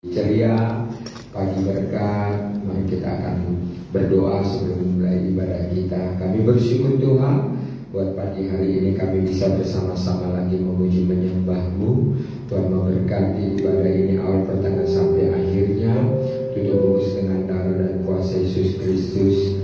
Ceria, pagi berkat. Mari kita akan berdoa sebelum mulai ibadah kita. Kami bersyukur Tuhan buat pagi hari ini kami bisa bersama-sama lagi memuji menyembah-Mu. Tuhan memberkati ibadah ini awal pertengahan sampai akhirnya. Tutup bungkus dengan darah dan kuasa Yesus Kristus.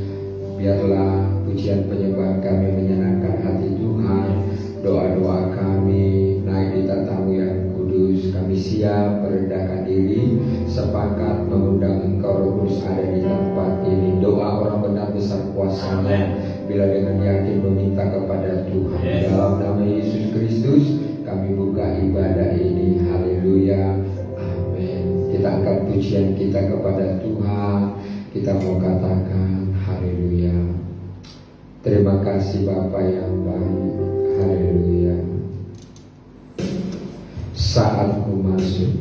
Biarlah pujian penyembahan kami menyenangkan hati Tuhan. Doa-doa kami naik di tatamu yang kudus. Kami siap merendahkan diri, sepakat mengundang Engkau Roh Kudus ada di tempat ini. Doa orang benar besar kuasa-Nya bila dengan yakin meminta kepada Tuhan. Dalam nama Yesus Kristus kami buka ibadah ini. Haleluya, amin. Kita angkat pujian kita kepada Tuhan. Kita mau katakan haleluya. Terima kasih Bapa yang baik. Haleluya. Saatku masuk.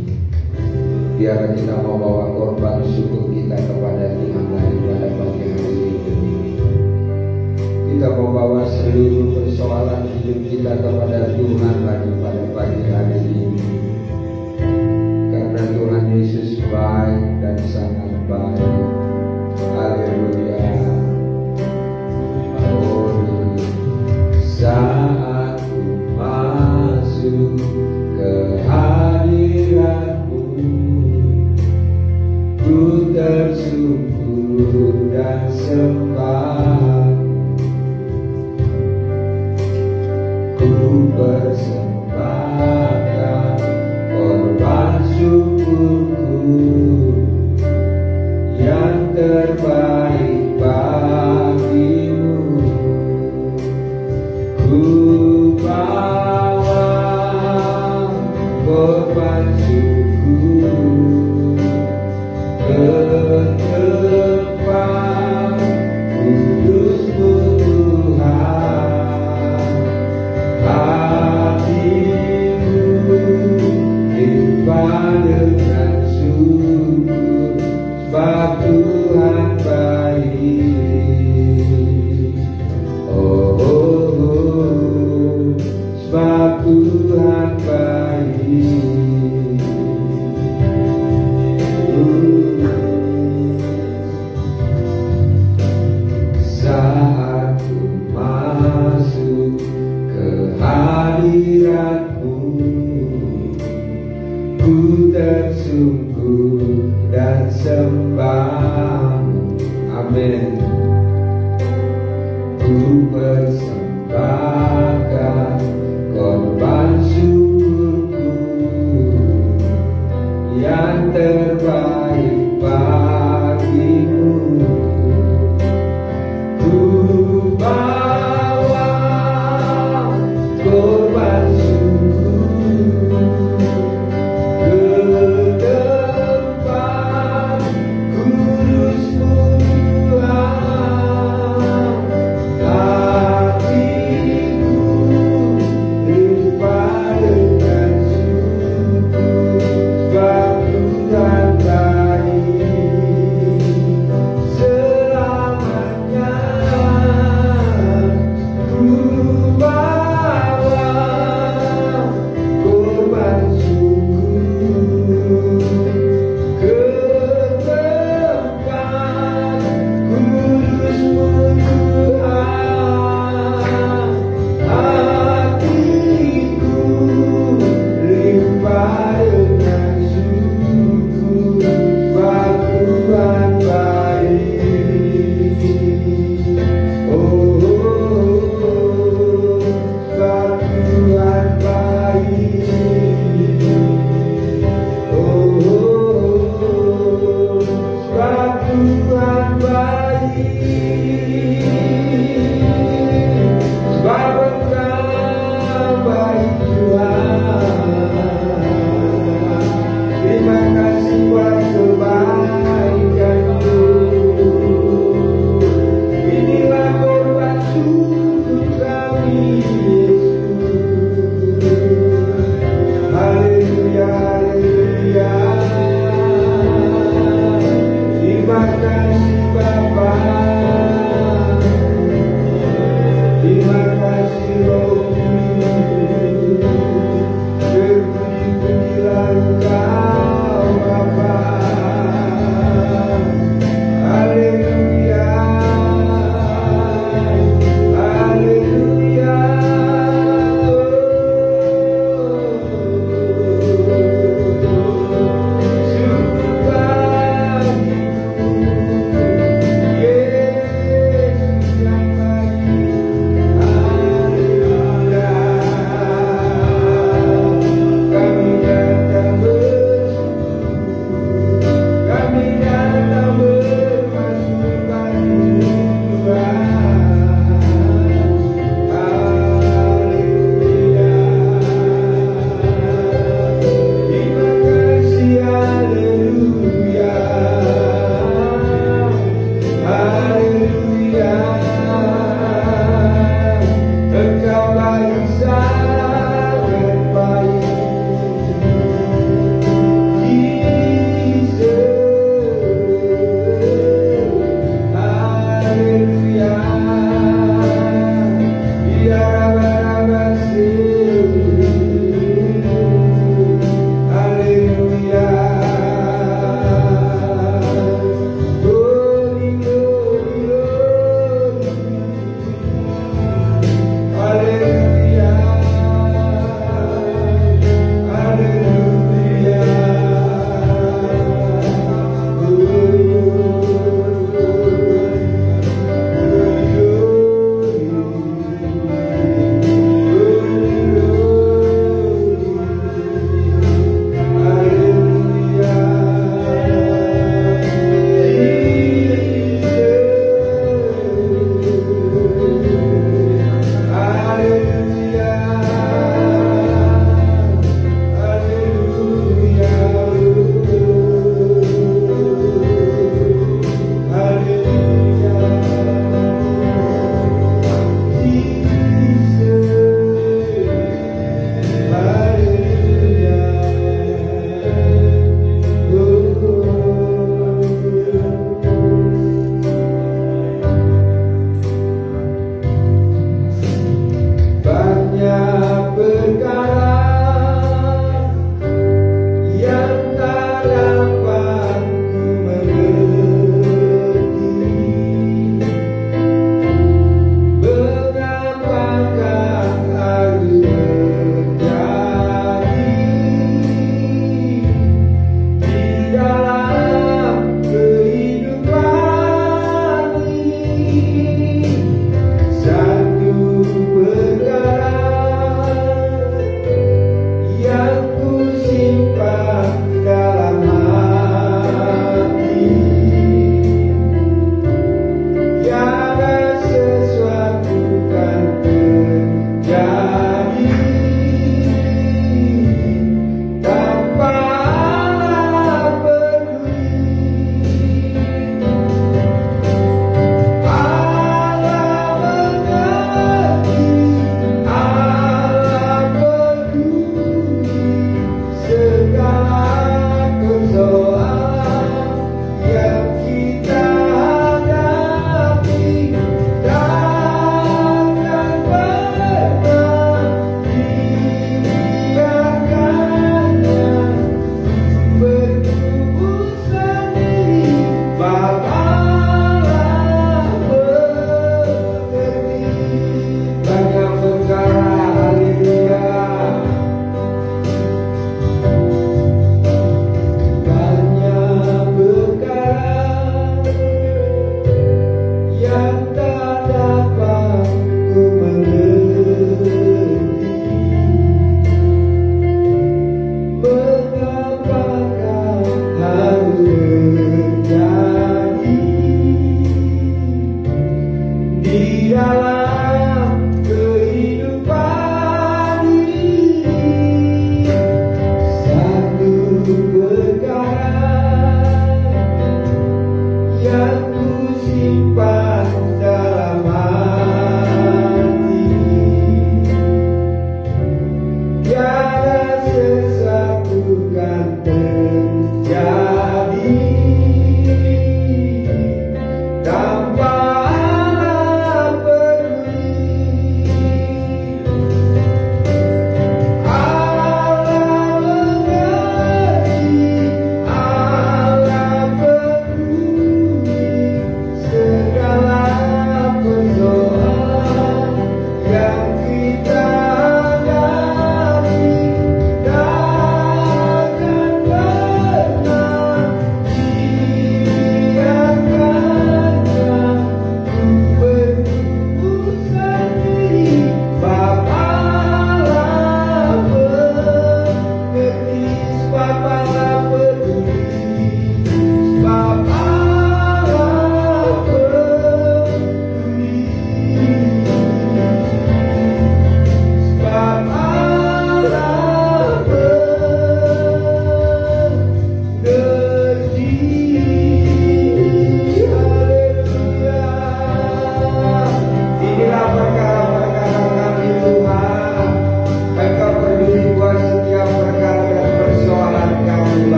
Biar kita membawa korban syukur kita kepada Tuhan lagi pada pagi hari ini. Kita membawa seluruh persoalan hidup kita kepada Tuhan lagi pada pagi hari ini. Karena Tuhan Yesus baik dan sangat baik. Haleluya. Oh, saatku masuk ke hadirat-Mu, ku tersungkur dan sembah, ku persembahkan korban syukurku yang terbaik bagimu. Ku bawa korban syukur ke tempat kudus-Mu Tuhan. Hatiku limpah dengan syukur sebab Tuhan baik. Oh, sebab Tuhan baik. Saat ku masuk ke hadirat-Mu, ku tersungkur dan sembah. Amin. Ku persembahkan korban syukurku yang terbaik bagimu. Ku bawa korban syukur ke tempat kudus-Mu Tuhan. Hatiku limpah dengan syukur sebab Tuhan baik.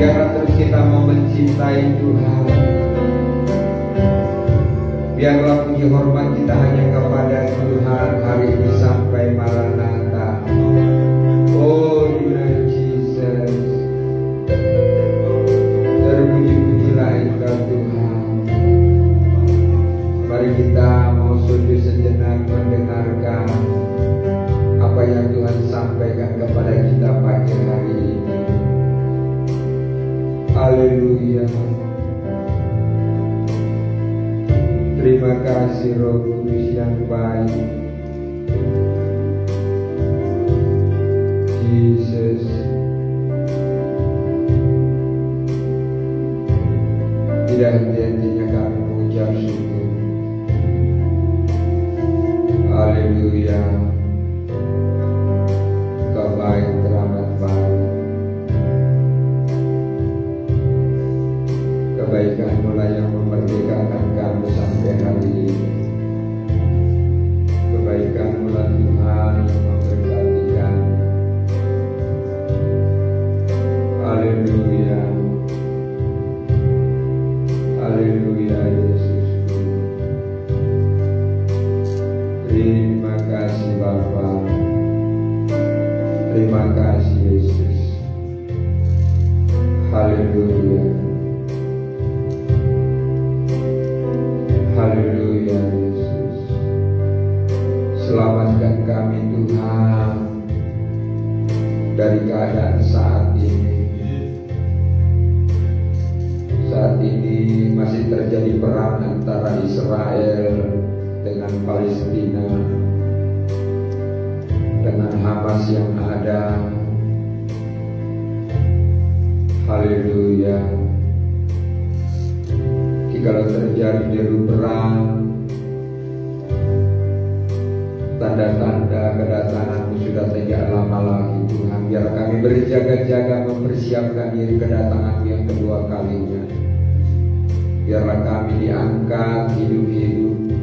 Biarlah terus kita mau mencintai Tuhan. Biarlah puji hormat kita hanya kepada Tuhan hari ini sampai Maranatha. Oh Jesus, terpuji-pujilah Engkau Tuhan. Mari kita mau sujud sejenak mendengarkan apa yang Tuhan sampaikan kepada kita pagi hari ini. Haleluya. Terima kasih Roh Kudus yang baik. Jesus. Tidak henti-hentinya kami mengucap syukur. Haleluya. Engkau baik, teramat baik. Kebaikan-Mu lah yang memerdekakan kami sampai hari ini. Kebaikan-Mu lah Tuhan yang memberkati kami. Haleluya. Haleluya Yesusku. Terima kasih Bapa. Terima kasih Yesus. Haleluya. Haleluya Yesus. Selamatkan kami Tuhan dari keadaan saat ini. Saat ini masih terjadi perang antara Israel dengan Palestina, dengan Hamas yang ada. Haleluya. Jikalau terjadi deru perang, tanda-tanda kedatangan-Mu sudah tidak lama lagi Tuhan. Biar kami berjaga-jaga mempersiapkan diri kedatangan-Mu yang kedua kalinya. Biarlah kami diangkat hidup-hidup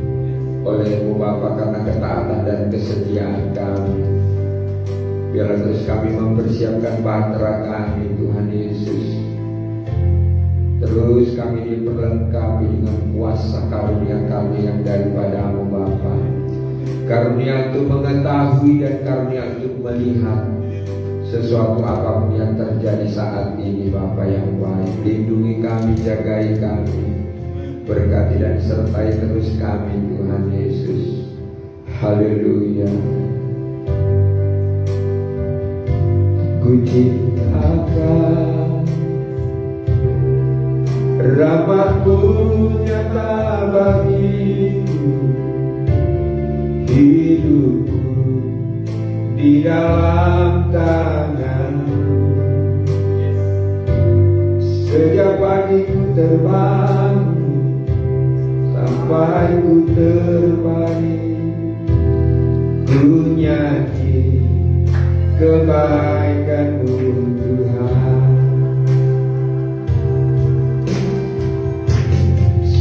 oleh-Mu Bapa karena ketaatan dan kesetiaan kami. Biarlah terus kami mempersiapkan bahtera kami Tuhan Yesus. Terus kami diperlengkapi dengan kuasa karunia kami yang daripada-Mu Bapa. Karunia untuk mengetahui dan karunia untuk melihat sesuatu apapun yang terjadi saat ini Bapa yang baik. Lindungi kami, jagai kami, berkati dan sertai terus kami Tuhan Yesus. Haleluya. Ku ciptakan rahmat-Mu nyata bagiku, hidupku di dalam tangan-Mu. Sejak pagi ku terbangun sampai ku terbaring, ku nyanyi kebaikan-Mu Tuhan.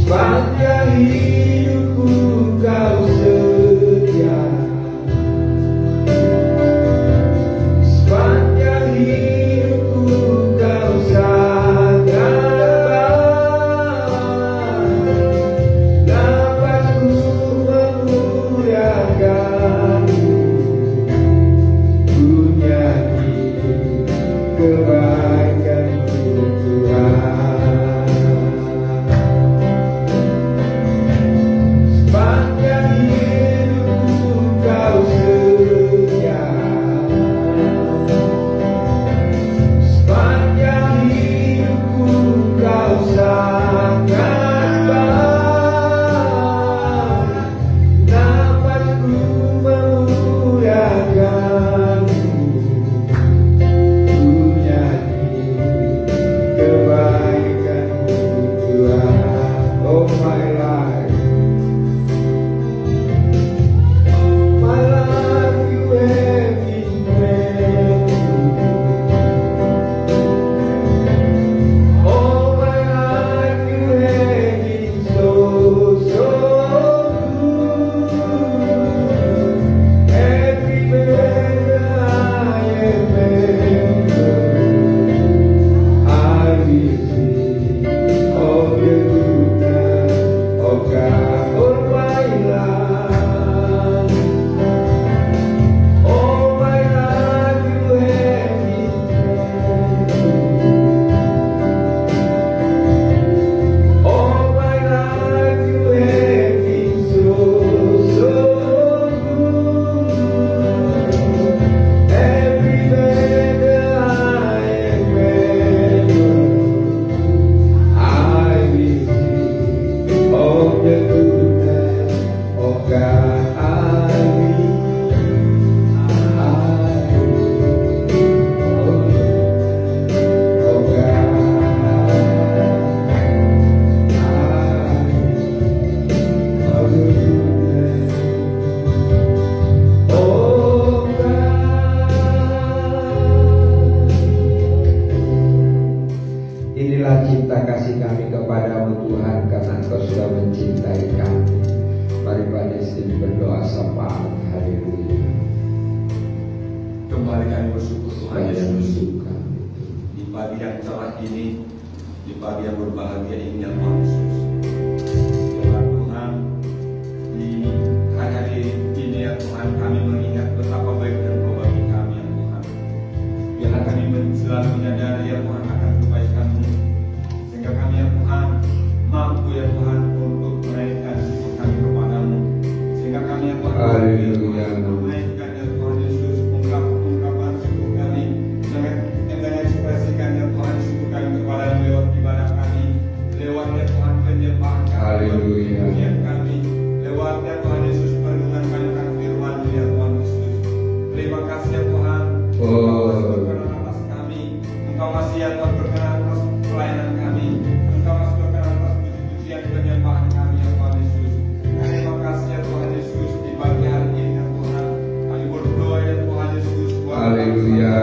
Sepanjang hidupku Kau setia, sepanjang hidupku Kau sangat baik. Napasku memuliakan-Mu, ku nyanyi inilah cinta kasih kami kepadamu Tuhan, karena Engkau sudah mencintai kami. Mari Pak Destin berdoa syafaat. Haleluya. Kembali kami bersyukur Tuhan Yesus Tuhan. di pagi yang cerah ini, di pagi yang berbahagia ini ya Tuhan Yesus. Ya Tuhan, di hari-hari ini ya Tuhan, kami mengingat betapa baik dan Engkau bagi kami ya Tuhan. Biarlah kami selalu menyadari ya Tuhan akan kebaikan-Mu, sehingga kami ya Tuhan mampu ya Tuhan untuk menaikkan syukur kami kepadamu, sehingga kami ya Tuhan menaikkan ya Tuhan Yesus ungkapan syukur kami dengan ekspresikan ya Tuhan syukur kami kepadamu lewat ibadah kami, lewat ya Tuhan penyembahan kami, lewat kami, lewat ya Tuhan Yesus perenungan kami akan firman-Mu ya Tuhan Yesus. Terima kasih ya Tuhan. Berkenan atas kami, Engkau masih ya Tuhan berkenan atas pelayanan kami, Engkau masih berkenan atas puji-pujian penyembahan kami ya Tuhan Yesus. Terima kasih ya Tuhan Yesus di pagi hari ini ya Tuhan. Kami berdoa ya Tuhan Yesus buat Haleluya.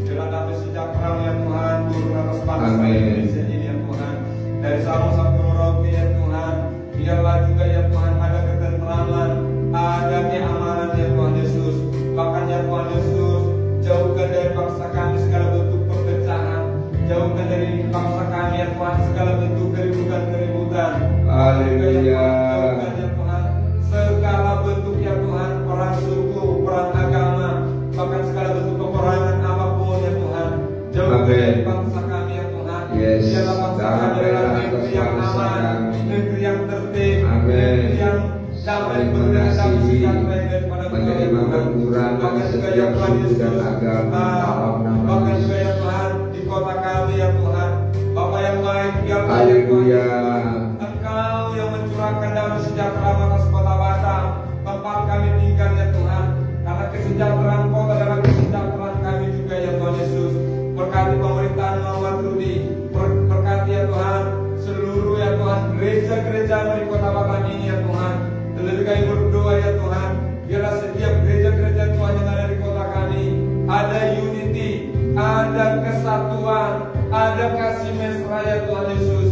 jalan damai sejahtera ya Tuhan turun atas bangsa Indonesia ini ya Tuhan. Dari Sabang sampai Merauke ya Tuhan, biarlah juga ya Tuhan ada ketentraman, ada keamanan ya Tuhan Yesus. Bahkan ya Tuhan Yesus, jauhkan dari bangsa kami segala bentuk perpecahan, jauhkan dari bangsa kami ya Tuhan segala bentuk keributan-keributan. Haleluya. Jauhkan ya Tuhan segala bentuk ya Tuhan perang suku, perang agama, bahkan segala bentuk peperangan apapun ya Tuhan. Jauhkan dari bangsa kami ya Tuhan. Biarlah bangsa kami adalah negeri yang aman, negeri yang tertib, negeri yang damai berdasar sejahtera daripada menerima kekurangan setiap suku dan agama dalam nama bahkan juga ya Tuhan di kota kami ya Tuhan, Bapa yang baik, biarlah ya Tuhan Engkau yang mencurahkan damai sejahtera atas kota Batam, tempat kami tinggal ya Tuhan, karena kesejahteraan kota adalah kesejahteraan kami juga ya Tuhan Yesus. Berkati pemerintahan Muhammad Rudi, berkati ya Tuhan seluruh ya Tuhan gereja-gereja di kota Batam ini ya Tuhan. Terlebih kami berdoa ya Tuhan, biarlah setiap gereja-gereja Tuhan yang ada di kota kami ada unity, ada kesatuan, ada kasih mesra ya Tuhan Yesus.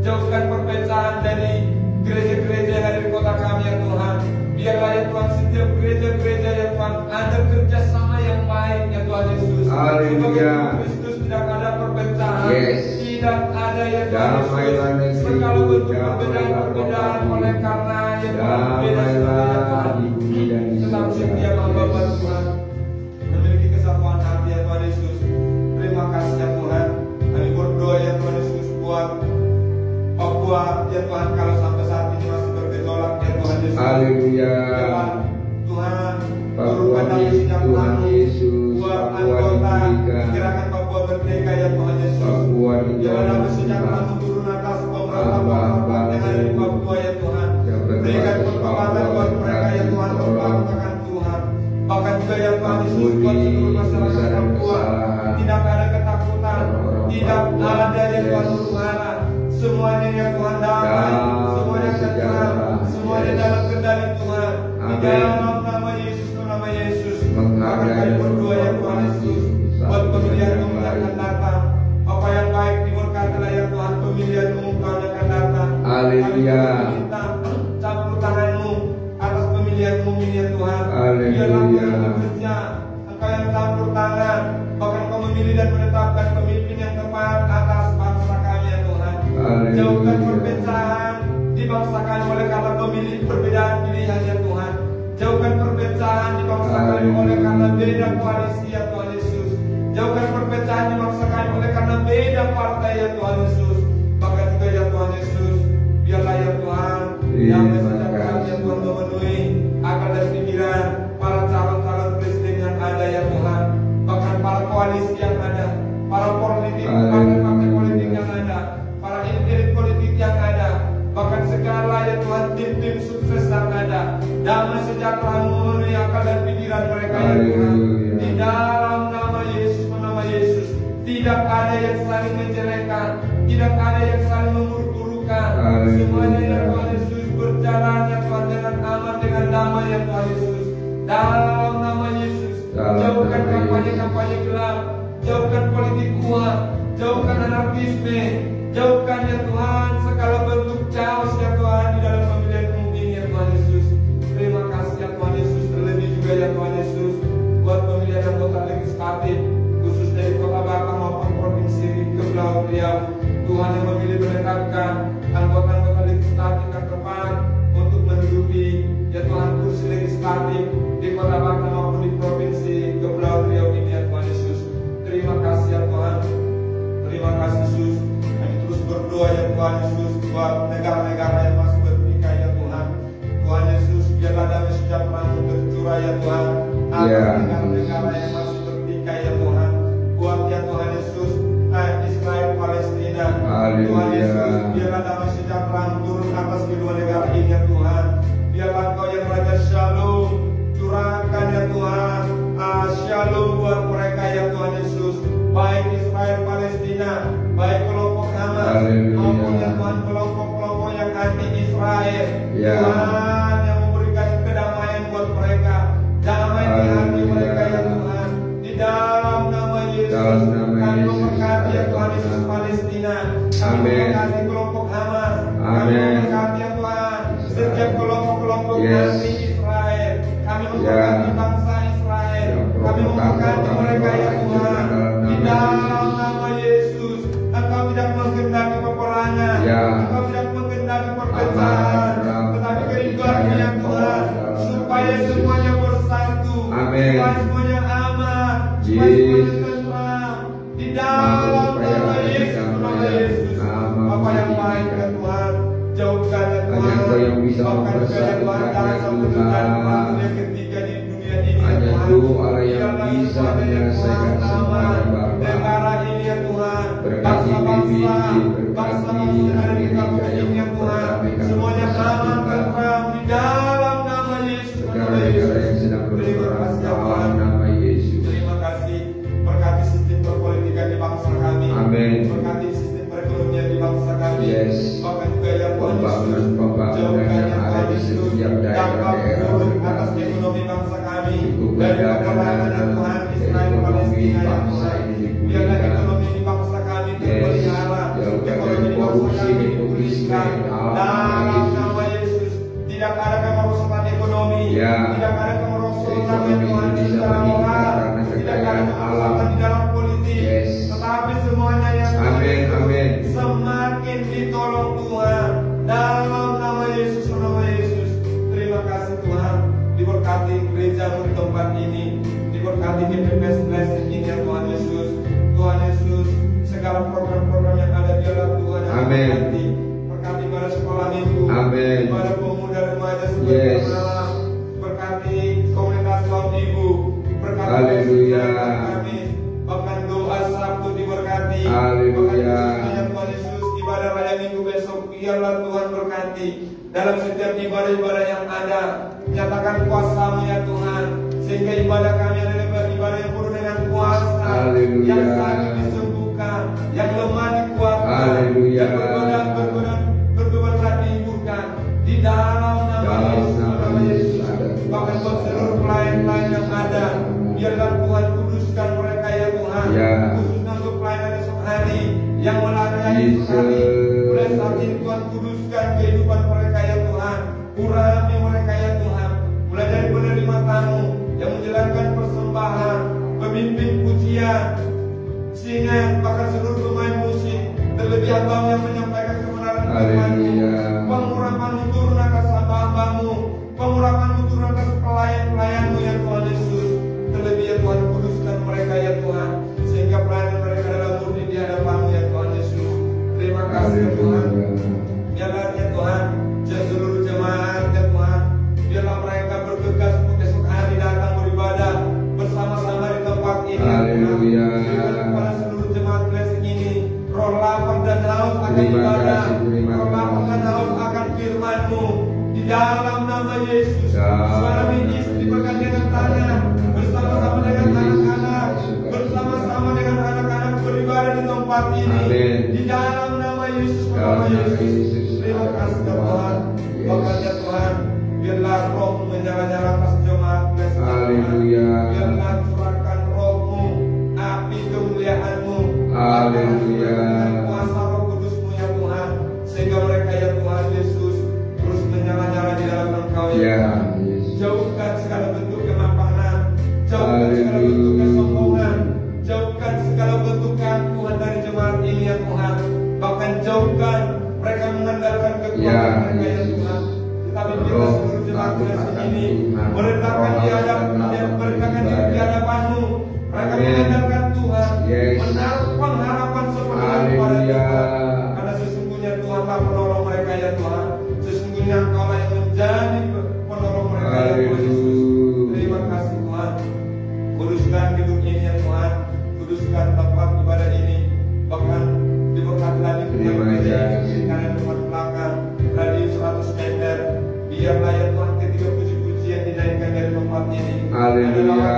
Jauhkan perpecahan dari gereja-gereja yang ada di kota kami ya Tuhan. Biarlah ya Tuhan setiap gereja-gereja ya Tuhan ada kerjasama yang baik ya Tuhan Yesus. Haleluya. Kristus tidak ada perpecahan, tidak ada ya Tuhan Damailah Yesus. negeri, Segala bentuk damailah perbedaan kota oleh ini. karena ya Tuhan Damailah di bumi dan di tetap surga. setia hamba Tuhan memiliki kesatuan hati ya Tuhan Yesus. Terima kasih ya Tuhan. Kami berdoa ya Tuhan Yesus buat Papua ya Tuhan, kalau sampai saat ini masih bergejolak ya Tuhan Yesus. Haleluya. Tuhan Papua turunkan damai Tuhan sejahtera Yesus. buat Papua anggota diberikan. gerakan Papua Merdeka ya Tuhan Yesus. Papua Biarlah damai diberikan. sejahtera turun atas pemerintah yang ada di Papua ya Tuhan. Berikan pertobatan buat mereka ya Tuhan, berpakaian Tuhan. Bahkan juga ya Tuhan Yesus buat seluruh masyarakat Papua tidak ada ketakutan, tidak ada ya Tuhan huru-hara. Semuanya ya Tuhan damai, semuanya tenang, semuanya dalam kendali Tuhan. Di dalam nama Yesus, nama Yesus. Maka kami berdoa ya Tuhan Yesus buat pemilihan-Mu yang akan datang. Apa yang baik diberkatilah ya Tuhan, pemilihan-Mu yang akan datang. Haleluya. Kami minta campur tangan-Mu atas pemilihan-Mu ini ya Tuhan. Haleluya. Biarlah Engkau yang bekerja, Engkau yang campur tangan, bahkan Engkau memilih dan menetapkan pemimpin yang tepat atas bangsa kami ya Tuhan. Haleluya. Jauhkan perpecahan di bangsa kami oleh karena pemilih perbedaan pilihan ya Tuhan. Jauhkan perpecahan di bangsa kami oleh karena beda koalisi ya Tuhan Yesus. Jauhkan perpecahan di bangsa kami oleh karena beda partai ya Tuhan Yesus. Bahkan juga ya Tuhan Yesus, biarlah ya Tuhan damai sejahtera ya Tuhan memenuhi akal dan pikiran para calon-calon presiden yang ada ya Tuhan. Bahkan para koalisi yang ada, para politik, partai-partai politik yang ada, para elit politik yang ada, bahkan segala ya Tuhan tim-tim sukses yang ada. Damai sejahtera memenuhi akal dan pikiran mereka ya Tuhan. Di dalam nama Yesus, nama Yesus, tidak ada yang saling menjelekkan, tidak ada yang saling memburuk-burukan. Semuanya ya Tuhan Yesus berjalan ya Tuhan dengan aman, dengan damai ya Tuhan Yesus. Dalam nama Yesus, jauhkan kampanye-kampanye gelap, jauhkan politik uang, jauhkan anarkisme, jauhkan ya Tuhan segala bentuk chaos ya Tuhan di dalam pemilihan umum ya Tuhan Yesus. Terima kasih ya Tuhan Yesus, terlebih juga ya Tuhan Yesus buat pemilihan anggota legislatif khusus dari Kota Batam maupun Provinsi Kepulauan Riau. Tuhan yang memilih menetapkan anggota-anggota legislatif ke depan untuk menduduki ya Tuhan kursi legislatif di Kota Batam maupun di Provinsi Kepulauan Riau ini ya Tuhan Yesus. Terima kasih ya Tuhan, terima kasih Yesus. Kami terus berdoa ya Tuhan Yesus buat negara-negara yang masih bertikai ya Tuhan. Tuhan Yesus, biarlah damai sejahtera tercurah ya Tuhan atas negara-negara yang masih bertikai ya Tuhan. Buat ya Tuhan Yesus Israel Palestina. Tuhan Yesus, biarlah damai sejahtera turun atas kedua negara ini ya Tuhan. Biarlah Engkau yang Raja Shalom curahkan ya Tuhan Shalom buat mereka ya Tuhan Yesus, baik Israel Palestina, baik kelompok Hamas maupun ya Tuhan kelompok-kelompok yang anti Israel. Tuhan yang memberikan kedamaian buat mereka, damai di hati mereka ya Tuhan. Di dalam nama Yesus kami memberkati ya Tuhan Yesus Palestina, kami memberkati kelompok Hamas, kami memberkati ya Tuhan setiap kelompok-kelompok anti Israel, kami memberkati bangsa Israel, kami memberkati mereka ya Tuhan. Di dalam nama Yesus, Engkau tidak menghendaki peperangan, Engkau tidak menghendaki perpecahan, tetapi kerinduanmu ya Tuhan, supaya semuanya bersatu, supaya semuanya aman, supaya semuanya tentram. Di dalam nama Yesus, Bapa yang baik ya Tuhan, jauhkan ya Tuhan, bahkan ya Tuhan jangan sampai terjadi yang ketiga di dunia ini ya Tuhan. Allah yang bisa menyelesaikan semuanya Bapa. Negara ini ya Tuhan, Berkati bangsa-bangsa yang ada di kampung ini ya Tuhan, semuanya aman tentram di dalam nama Yesus. Negara-negara yang sedang berperang dalam nama Yesus. Terima kasih, berkati sistem perpolitikan di bangsa kami, Amin. berkati sistem perekonomian di bangsa kami, Yes. bahkan juga ya Tuhan Yesus, Pembangunan jauhkan yang ya ada Tuhan di Yesus setiap dampak daerah-daerah buruk atas ekonomi bangsa kami, Cukup dari ada peperangan ya Tuhan Israel Palestina ya bangsa Tuhan. ini Biarlah dipulihkan. ekonomi di bangsa kami terpelihara, Jauhkan ekonomi dari di bangsa korupsi kami dan dipulihkan dalam nama Yesus. Tidak ada kemerosotan ekonomi, tidak ada kemerosotan ya Tuhan secara moral, tidak ada kemerosotan di dalam politik, tetapi semuanya yang Tuhan semakin ditolong Tuhan dalam nama Yesus, nama Yesus. Terima kasih Tuhan, diberkati gereja di tempat ini, diberkati GPPS Blessing ini ya Tuhan Yesus. Tuhan Yesus, segala program-program yang ada biarlah Tuhan yang berkati, berkati pada sekolah minggu, pada pemuda remaja sebagai malam, berkati komunitas kaum ibu, berkati kami, bahkan doa Sabtu diberkati, bahkan Tuhan Yesus ibadah raya minggu besok biarlah Tuhan berkati dalam setiap ibadah-ibadah yang ada. Nyatakan kuasa-Mu ya Tuhan, sehingga ibadah kami adalah ibadah yang penuh dengan kuasa, yang sakit disembuhkan, yang lemah dikuatkan, yang berbeban berat dihiburkan di dalam nama Yesus. Bahkan buat seluruh pelayan-pelayan yang ada, biarlah Tuhan kuduskan mereka ya Tuhan, khususnya untuk pelayanan esok hari yang melayani esok hari. Mulai saat ini Tuhan kuduskan kehidupan mereka ya Tuhan, urapi mereka ya Tuhan, mulai dari penerima tamu yang menjalankan persembahan, pemimpin pujian, singa, bahkan seluruh pemain musik, terlebih hamba yang menyampaikan kebenaran firman-Mu. Pengurapan-Mu turun atas hamba-hamba-Mu, pengurapan-Mu turun atas pelayan-pelayan-Mu ya Tuhan Yesus. Terlebih ya Tuhan, kuduskan mereka ya Tuhan, sehingga pelayanan mereka adalah murni di hadapan-Mu ya Tuhan Yesus. Terima kasih ya Tuhan. Biarlah ya Tuhan, seluruh jemaat ya Tuhan, biarlah mereka bergegas untuk esok hari datang beribadah bersama-sama di tempat ini ya Tuhan. Biarlah kepada seluruh jemaat Blessing ini roh lapar dan haus akan ibadah, roh lapar dan haus akan firman-Mu di dalam nama Yesus. Suami istri bergandengan tangan bersama-sama dengan anak-anak, bersama-sama dengan anak-anak beribadah di tempat ini di dalam nama Yesus, nama Yesus. Terima kasih ya Tuhan, bahkan ya Tuhan, biarlah roh menyala-nyala atas jemaat Blessing. Biarlah curahkan roh-Mu, api kemuliaan-Mu Haleluya. Kuasa Roh Kudus-Mu ya Tuhan, sehingga mereka ya Tuhan Yesus terus menyala-nyala di dalam Engkau ya Tuhan. Jauhkan segala bentuk kemapanan, jauhkan segala bentuk kesombongan, jauhkan segala bentuk keangkuhan dari jemaat ini ya Tuhan. Bahkan jauhkan mereka mengandalkan kekuatan mereka ya Tuhan. Tetapi bila seluruh jemaat ini merendahkan di hadapan-Mu, mereka mengandalkan Tuhan, menaruh pengharapan sepenuhnya kepada Tuhan. Karena sesungguhnya Tuhanlah penolong mereka ya Tuhan. Sesungguhnya Engkau yang menjadi penolong mereka ya Tuhan Yesus. Terima kasih Tuhan. Kuduskan hidup ini ya Tuhan. Kuduskan tempat ibadah ini. Bahkan diberkatilah di kanan depan belakang radius 100 meter. Biarlah ya Tuhan ketika puji-pujian dinaikkan dari tempat ini. Haleluya.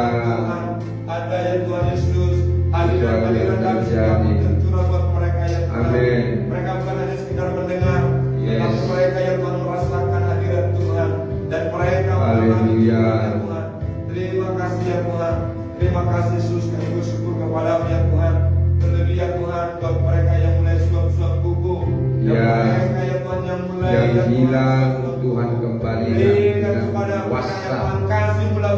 Ada ya Tuhan Yesus, aliran dan segala tercurah buat mereka ya Tuhan. Amin. Mereka bukan hanya sekedar mendengar, tetapi mereka yang Tuhan merasakan hadirat Tuhan dan mereka mengalami ya Tuhan. Terima kasih ya Tuhan. Terima kasih Yesus, kami bersyukur kepada-Mu ya Tuhan. Terlebih ya Tuhan buat mereka yang mulai suap-suap buku, mereka ya Tuhan yang mulai yang hilang, Tuhan kembali dengan kuasa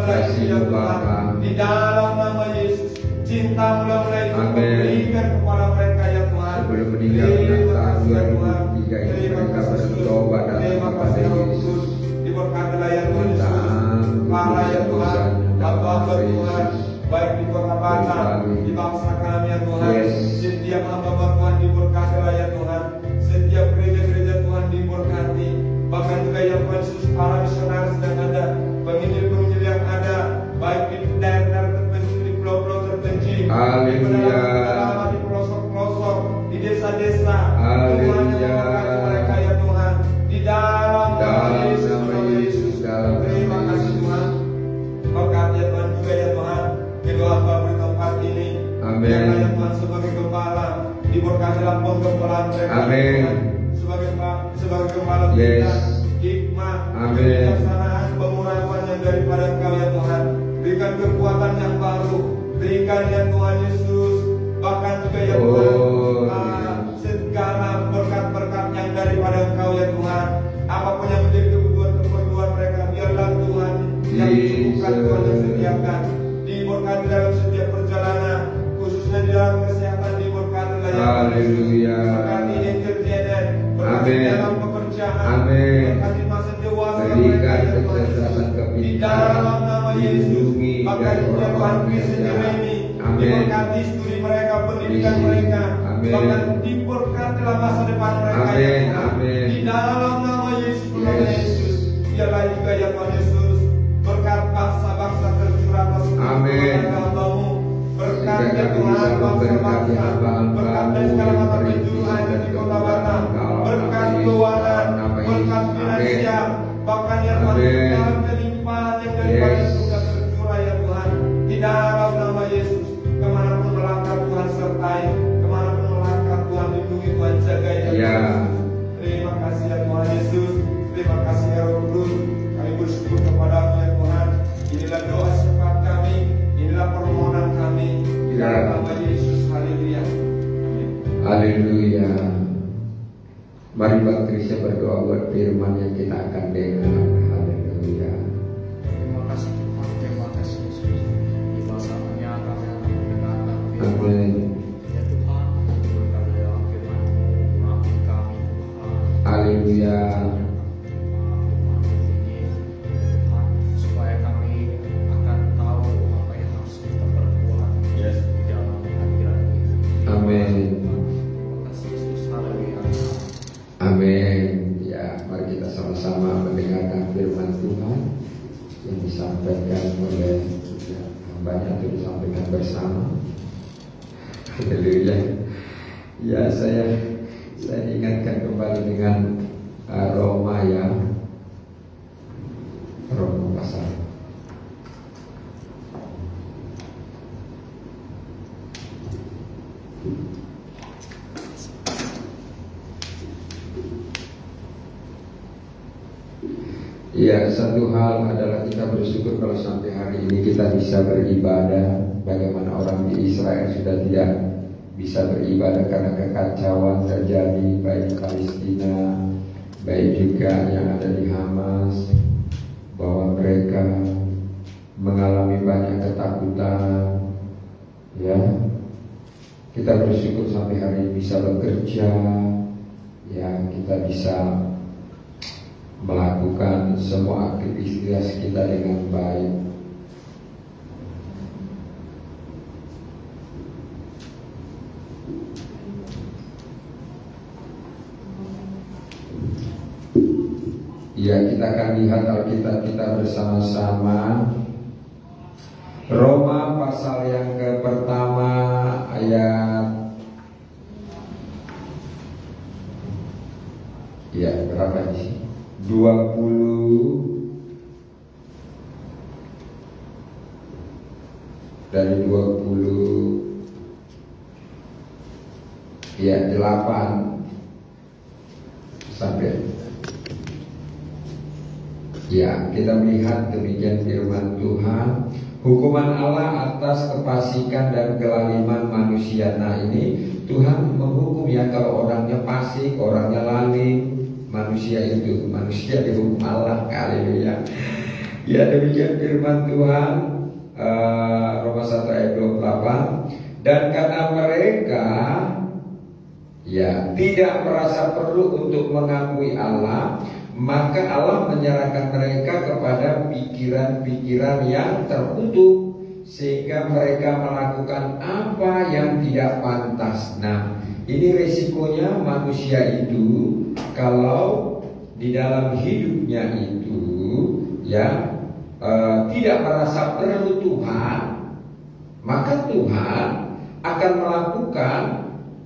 kasih-Mu Bapa. Di dalam nama Yesus, cinta mulai diberikan kepada mereka ya Tuhan. Sebelum meninggalkan tahun 2003 ini mereka bertobat datang kepada Yesus. Diberkatilah ya Tuhan Yesus. Para ya Tuhan, hamba Tuhan, baik di kota Batam, di bangsa kami ya Tuhan. Setiap hamba Tuhan diberkatilah ya Tuhan. Setiap gereja-gereja Tuhan diberkati. Bahkan juga ya Tuhan Yesus, para misionaris yang ada, penginjil-penginjil yang ada, baik di daerah terpencil, di pulau-pulau terpencil, di pelosok-pelosok, di desa-desa. Tuhan yang memberkati mereka ya Tuhan. Di dalam nama Yesus. Terima kasih Tuhan. Berkati ya Tuhan juga ya Tuhan. Kedua hamba di tempat ini. Amin. Ya Tuhan sebagai gembala, diberkatilah penggembalaan mereka. Amin. Sebagai gembala kita, hikmah, kebijaksanaan, pengurapan yang daripada Engkau ya Tuhan. Berikan kekuatan yang baru, berikan ya Tuhan Yesus, bahkan juga ya Tuhan, segala berkat-berkat yang daripada Engkau ya Tuhan. Apapun yang menjadi kebutuhan mereka, biarlah Tuhan yang bukan Tuhan yang sediakan. Diberkati dalam setiap perjalanan, khususnya di dalam kesehatan, diberkatilah ya Haleluya. Berkati Angel Janet, berkati dalam pekerjaan, berkati masa dewasa berikan kecerdasan kepikiran di dalam nama Yesus. Bahkan Tuhan Kristen Jeremy, diberkati studi mereka, pendidikan mereka, bahkan diberkatilah masa depan mereka ya Tuhan. Di dalam nama Yesus, biarlah juga ya Tuhan Yesus, berkat bangsa-bangsa tercurah atas hamba-Mu. Berkat ya Tuhan bangsa-bangsa, berkat dan segala macam penjuru di kota Batam, berkat keuangan, berkat finansial, bahkan ya Tuhan segala kelimpahan yang daripada surga tercurah ya Tuhan. Di dalam nama Yesus, kemanapun melangkah Tuhan sertai, kemanapun melangkah Tuhan lindungi, Tuhan jaga ya Tuhan. Terima kasih ya Tuhan Yesus, terima kasih ya Roh Kudus. Kami bersyukur kepada-Mu ya Tuhan. Inilah doa syafaat kami, inilah permohonan kami di dalam nama Yesus. Haleluya. Amin. Haleluya. Mari Bang Krisya berdoa buat firman yang kita akan dengar. Haleluya. Terima kasih Tuhan, terima kasih Yesus. Di masanya kami akan mendengarkan firman. Amin. Ya Tuhan, berkati dalam firman-Mu, urapi kami Tuhan. Haleluya. Supaya kami akan tahu apa yang harus kita perbuat di dalam hadirat ini. Amin. Terima kasih Yesus. Haleluya. Amin. Ya, mari kita sama-sama mendengarkan firman Tuhan yang disampaikan oleh hamba-Nya atau disampaikan bersama. Haleluya. Ya, saya ingatkan kembali dengan Roma ya. Roma pasal ya, satu hal adalah kita bersyukur kalau sampai hari ini kita bisa beribadah. Bagaimana orang di Israel sudah tidak bisa beribadah karena kekacauan terjadi baik di Palestina, baik juga yang ada di Hamas, bahwa mereka mengalami banyak ketakutan. Ya, kita bersyukur sampai hari ini bisa bekerja, ya kita bisa melakukan semua aktivitas kita dengan baik. Ya, kita akan lihat Alkitab kita bersama-sama. Roma pasal yang pertama ayat berapa sih? 20 dari 20 8 sampai. Ya, kita melihat demikian firman Tuhan. Hukuman Allah atas kefasikan dan kelaliman manusia. Nah, ini Tuhan menghukum ya, kalau orangnya fasik, orangnya lalim, manusia dihukum Allah. Haleluya. Ya, demikian firman Tuhan. Roma 1 ayat 28. Dan karena mereka ya tidak merasa perlu untuk mengakui Allah, maka Allah menyerahkan mereka kepada pikiran-pikiran yang terkutuk, sehingga mereka melakukan apa yang tidak pantas. Nah, ini resikonya manusia itu kalau di dalam hidupnya itu ya tidak merasa perlu Tuhan, maka Tuhan akan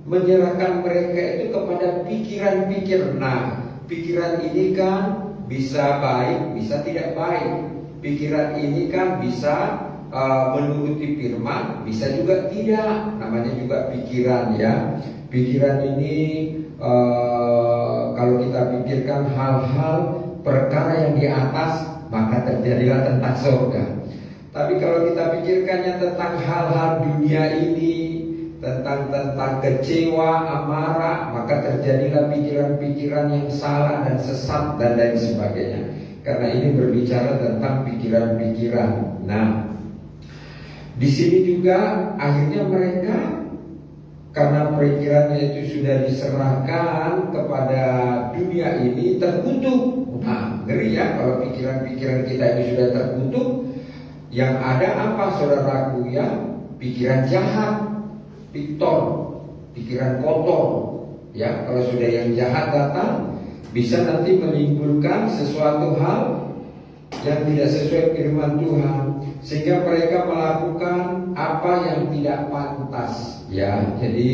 menyerahkan mereka itu kepada pikiran-pikiran. Nah, pikiran ini kan bisa baik, bisa tidak baik. Pikiran ini kan bisa menuruti firman, bisa juga tidak. Namanya juga pikiran ya. Pikiran ini kalau kita pikirkan hal-hal perkara yang di atas, maka terjadilah tentang surga. Tapi kalau kita pikirkannya tentang hal-hal dunia ini, tentang kecewa, amarah, maka terjadilah pikiran-pikiran yang salah dan sesat dan lain sebagainya. Karena ini berbicara tentang pikiran-pikiran. Nah, di sini juga akhirnya mereka karena pikirannya itu sudah diserahkan kepada dunia ini, terkutuk. Nah, ngeri ya kalau pikiran-pikiran kita ini sudah terkutuk. Yang ada apa, saudaraku ya? Pikiran jahat, pikiran kotor. Ya, kalau sudah yang jahat datang, bisa nanti menimbulkan sesuatu hal yang tidak sesuai firman Tuhan, sehingga mereka melakukan apa yang tidak pantas. Ya, jadi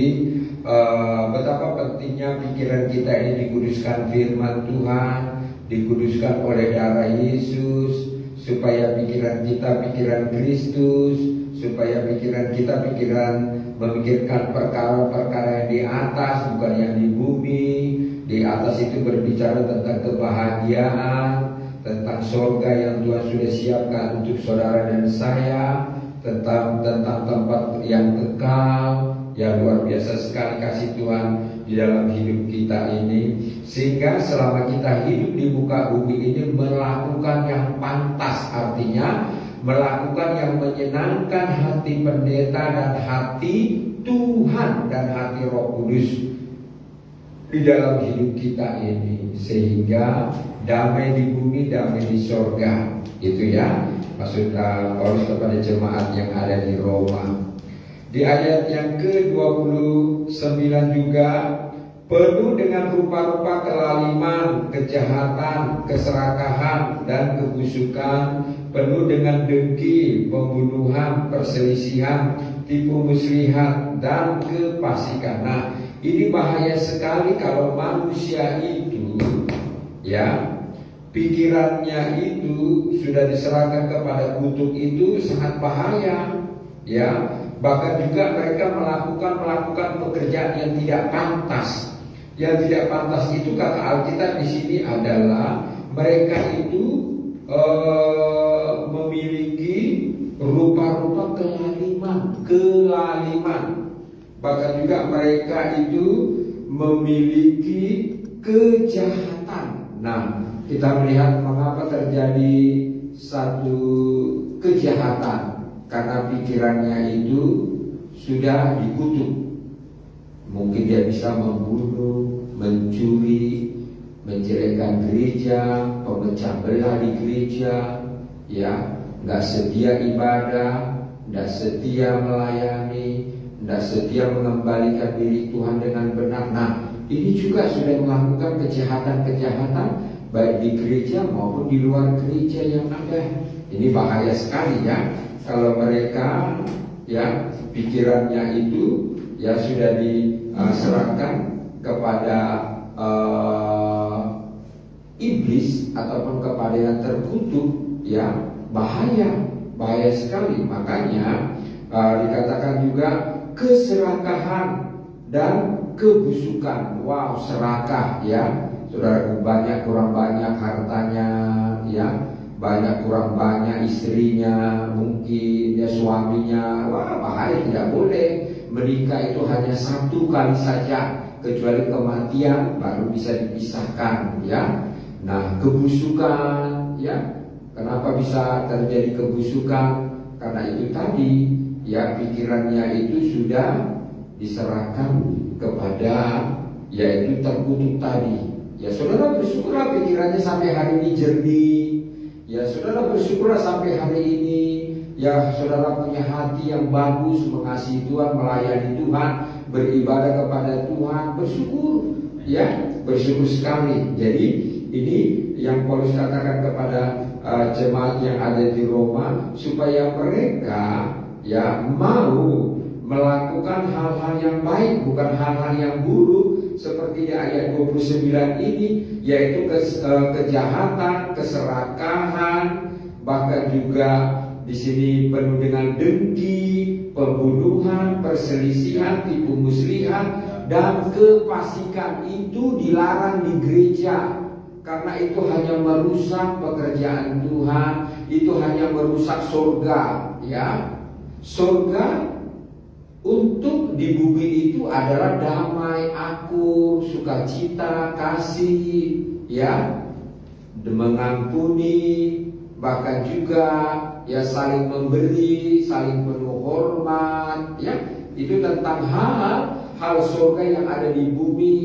betapa pentingnya pikiran kita ini dikuduskan firman Tuhan, dikuduskan oleh darah Yesus, supaya pikiran kita pikiran Kristus, supaya pikiran kita memikirkan perkara-perkara yang di atas, bukan yang di bumi. Di atas itu berbicara tentang kebahagiaan, tentang surga yang Tuhan sudah siapkan untuk saudara dan saya, tentang tempat yang kekal. Ya, luar biasa sekali kasih Tuhan di dalam hidup kita ini, sehingga selama kita hidup di muka bumi ini melakukan yang pantas, artinya melakukan yang menyenangkan hati pendeta dan hati Tuhan dan hati Roh Kudus di dalam hidup kita ini, sehingga damai di bumi, damai di sorga. Itu ya maksud Paulus kepada jemaat yang ada di Roma. Di ayat yang ke-29 juga, penuh dengan rupa-rupa kelaliman, kejahatan, keserakahan, dan kebusukan, penuh dengan dengki, pembunuhan, perselisihan, tipu muslihat, dan kefasikan. Nah, ini bahaya sekali kalau manusia itu ya pikirannya itu sudah diserahkan kepada kutuk, itu sangat bahaya ya. Bahkan juga mereka melakukan pekerjaan yang tidak pantas. Yang tidak pantas itu kata Alkitab di sini adalah mereka itu memiliki rupa-rupa kelaliman. Bahkan juga mereka itu memiliki kejahatan. Nah, kita melihat mengapa terjadi satu kejahatan, karena pikirannya itu sudah dikutuk. Mungkin dia bisa membunuh, mencuri, menjelekkan gereja, pemecah belah di gereja, ya, nggak setia ibadah, nggak setia melayani, nggak setia mengembalikan diri Tuhan dengan benar. Nah, ini juga sudah melakukan kejahatan-kejahatan baik di gereja maupun di luar gereja yang ada. Ini bahaya sekali ya, kalau mereka ya pikirannya itu ya sudah diserahkan kepada iblis ataupun kepada yang terkutuk, ya bahaya sekali. Makanya dikatakan juga keserakahan dan kebusukan. Wow, serakah ya, saudara, banyak kurang banyak hartanya, ya, banyak kurang banyak istrinya, mungkin ya suaminya. Wah, bahaya, tidak boleh. Menikah itu hanya satu kali saja, kecuali kematian baru bisa dipisahkan, ya. Nah, kebusukan, ya, kenapa bisa terjadi kebusukan? Karena itu tadi, ya, pikirannya itu sudah diserahkan kepada yaitu terkutuk tadi. Ya, saudara bersyukurlah pikirannya sampai hari ini jernih. Ya, saudara bersyukurlah sampai hari ini, ya, saudara punya hati yang bagus, mengasihi Tuhan, melayani Tuhan, beribadah kepada Tuhan. Bersyukur, ya, bersyukur sekali. Jadi ini yang Paulus katakan kepada jemaat yang ada di Roma, supaya mereka ya mau melakukan hal-hal yang baik, bukan hal-hal yang buruk, seperti di ayat 29 ini, yaitu kejahatan, keserakahan, bahkan juga di sini penuh dengan dengki, pembunuhan, perselisihan, tipu muslihat, dan kefasikan. Itu dilarang di gereja, karena itu hanya merusak pekerjaan Tuhan, itu hanya merusak surga, ya. Surga untuk di bumi itu adalah damai, akur, sukacita, kasih, ya, mengampuni, bahkan juga ya saling memberi, saling penuh hormat, ya. Itu tentang hal surga yang ada di bumi.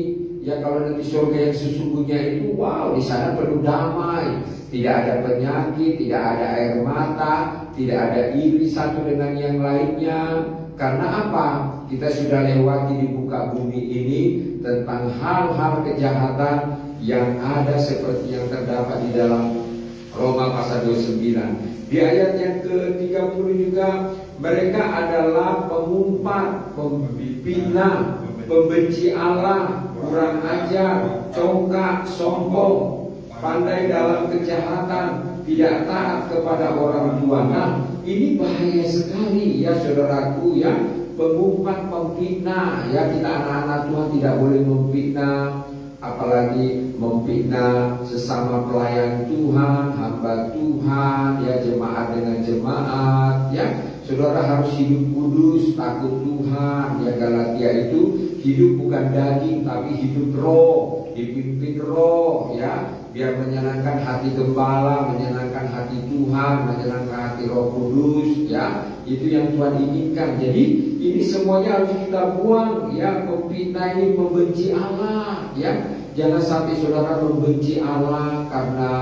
Ya, kalau nanti surga yang sesungguhnya itu, wow, di sana penuh damai, tidak ada penyakit, tidak ada air mata, tidak ada iri satu dengan yang lainnya. Karena apa? Kita sudah lewati di muka bumi ini tentang hal-hal kejahatan yang ada seperti yang terdapat di dalam Roma pasal 29. Di ayat yang ke-30 juga, mereka adalah pengumpat, pembina, pembenci Allah, kurang ajar, congkak, sombong, pandai dalam kejahatan, tidak taat kepada orang tua. Nah, ini bahaya sekali ya saudaraku, ya, pengumpat, pemfitnah. Ya, kita anak-anak Tuhan tidak boleh memfitnah, apalagi memfitnah sesama pelayan Tuhan, hamba Tuhan, ya, jemaat dengan jemaat, ya. Saudara harus hidup kudus, takut Tuhan. Ya, Galatia itu hidup bukan daging tapi hidup roh, dipimpin roh, ya, biar menyenangkan hati gembala, menyenangkan hati Tuhan, menyenangkan hati Roh Kudus, ya. Itu yang Tuhan inginkan. Jadi ini semuanya harus kita buang, ya. Pemfitnah ini membenci Allah, ya. Jangan sampai saudara membenci Allah karena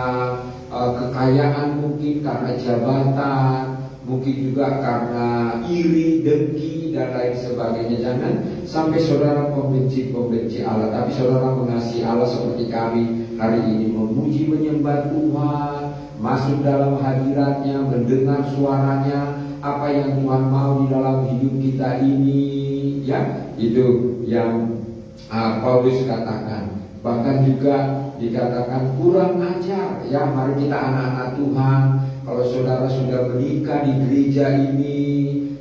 kekayaan, mungkin karena jabatan, mungkin juga karena iri, dengki, dan lain sebagainya. Jangan sampai saudara membenci Allah, tapi saudara mengasihi Allah seperti kami hari ini, memuji menyembah Tuhan, masuk dalam hadiratnya, mendengar suaranya, apa yang Tuhan mau di dalam hidup kita ini, ya. Itu yang Paulus katakan. Bahkan juga dikatakan kurang ajar, ya. Mari kita anak-anak Tuhan, kalau saudara sudah menikah di gereja ini,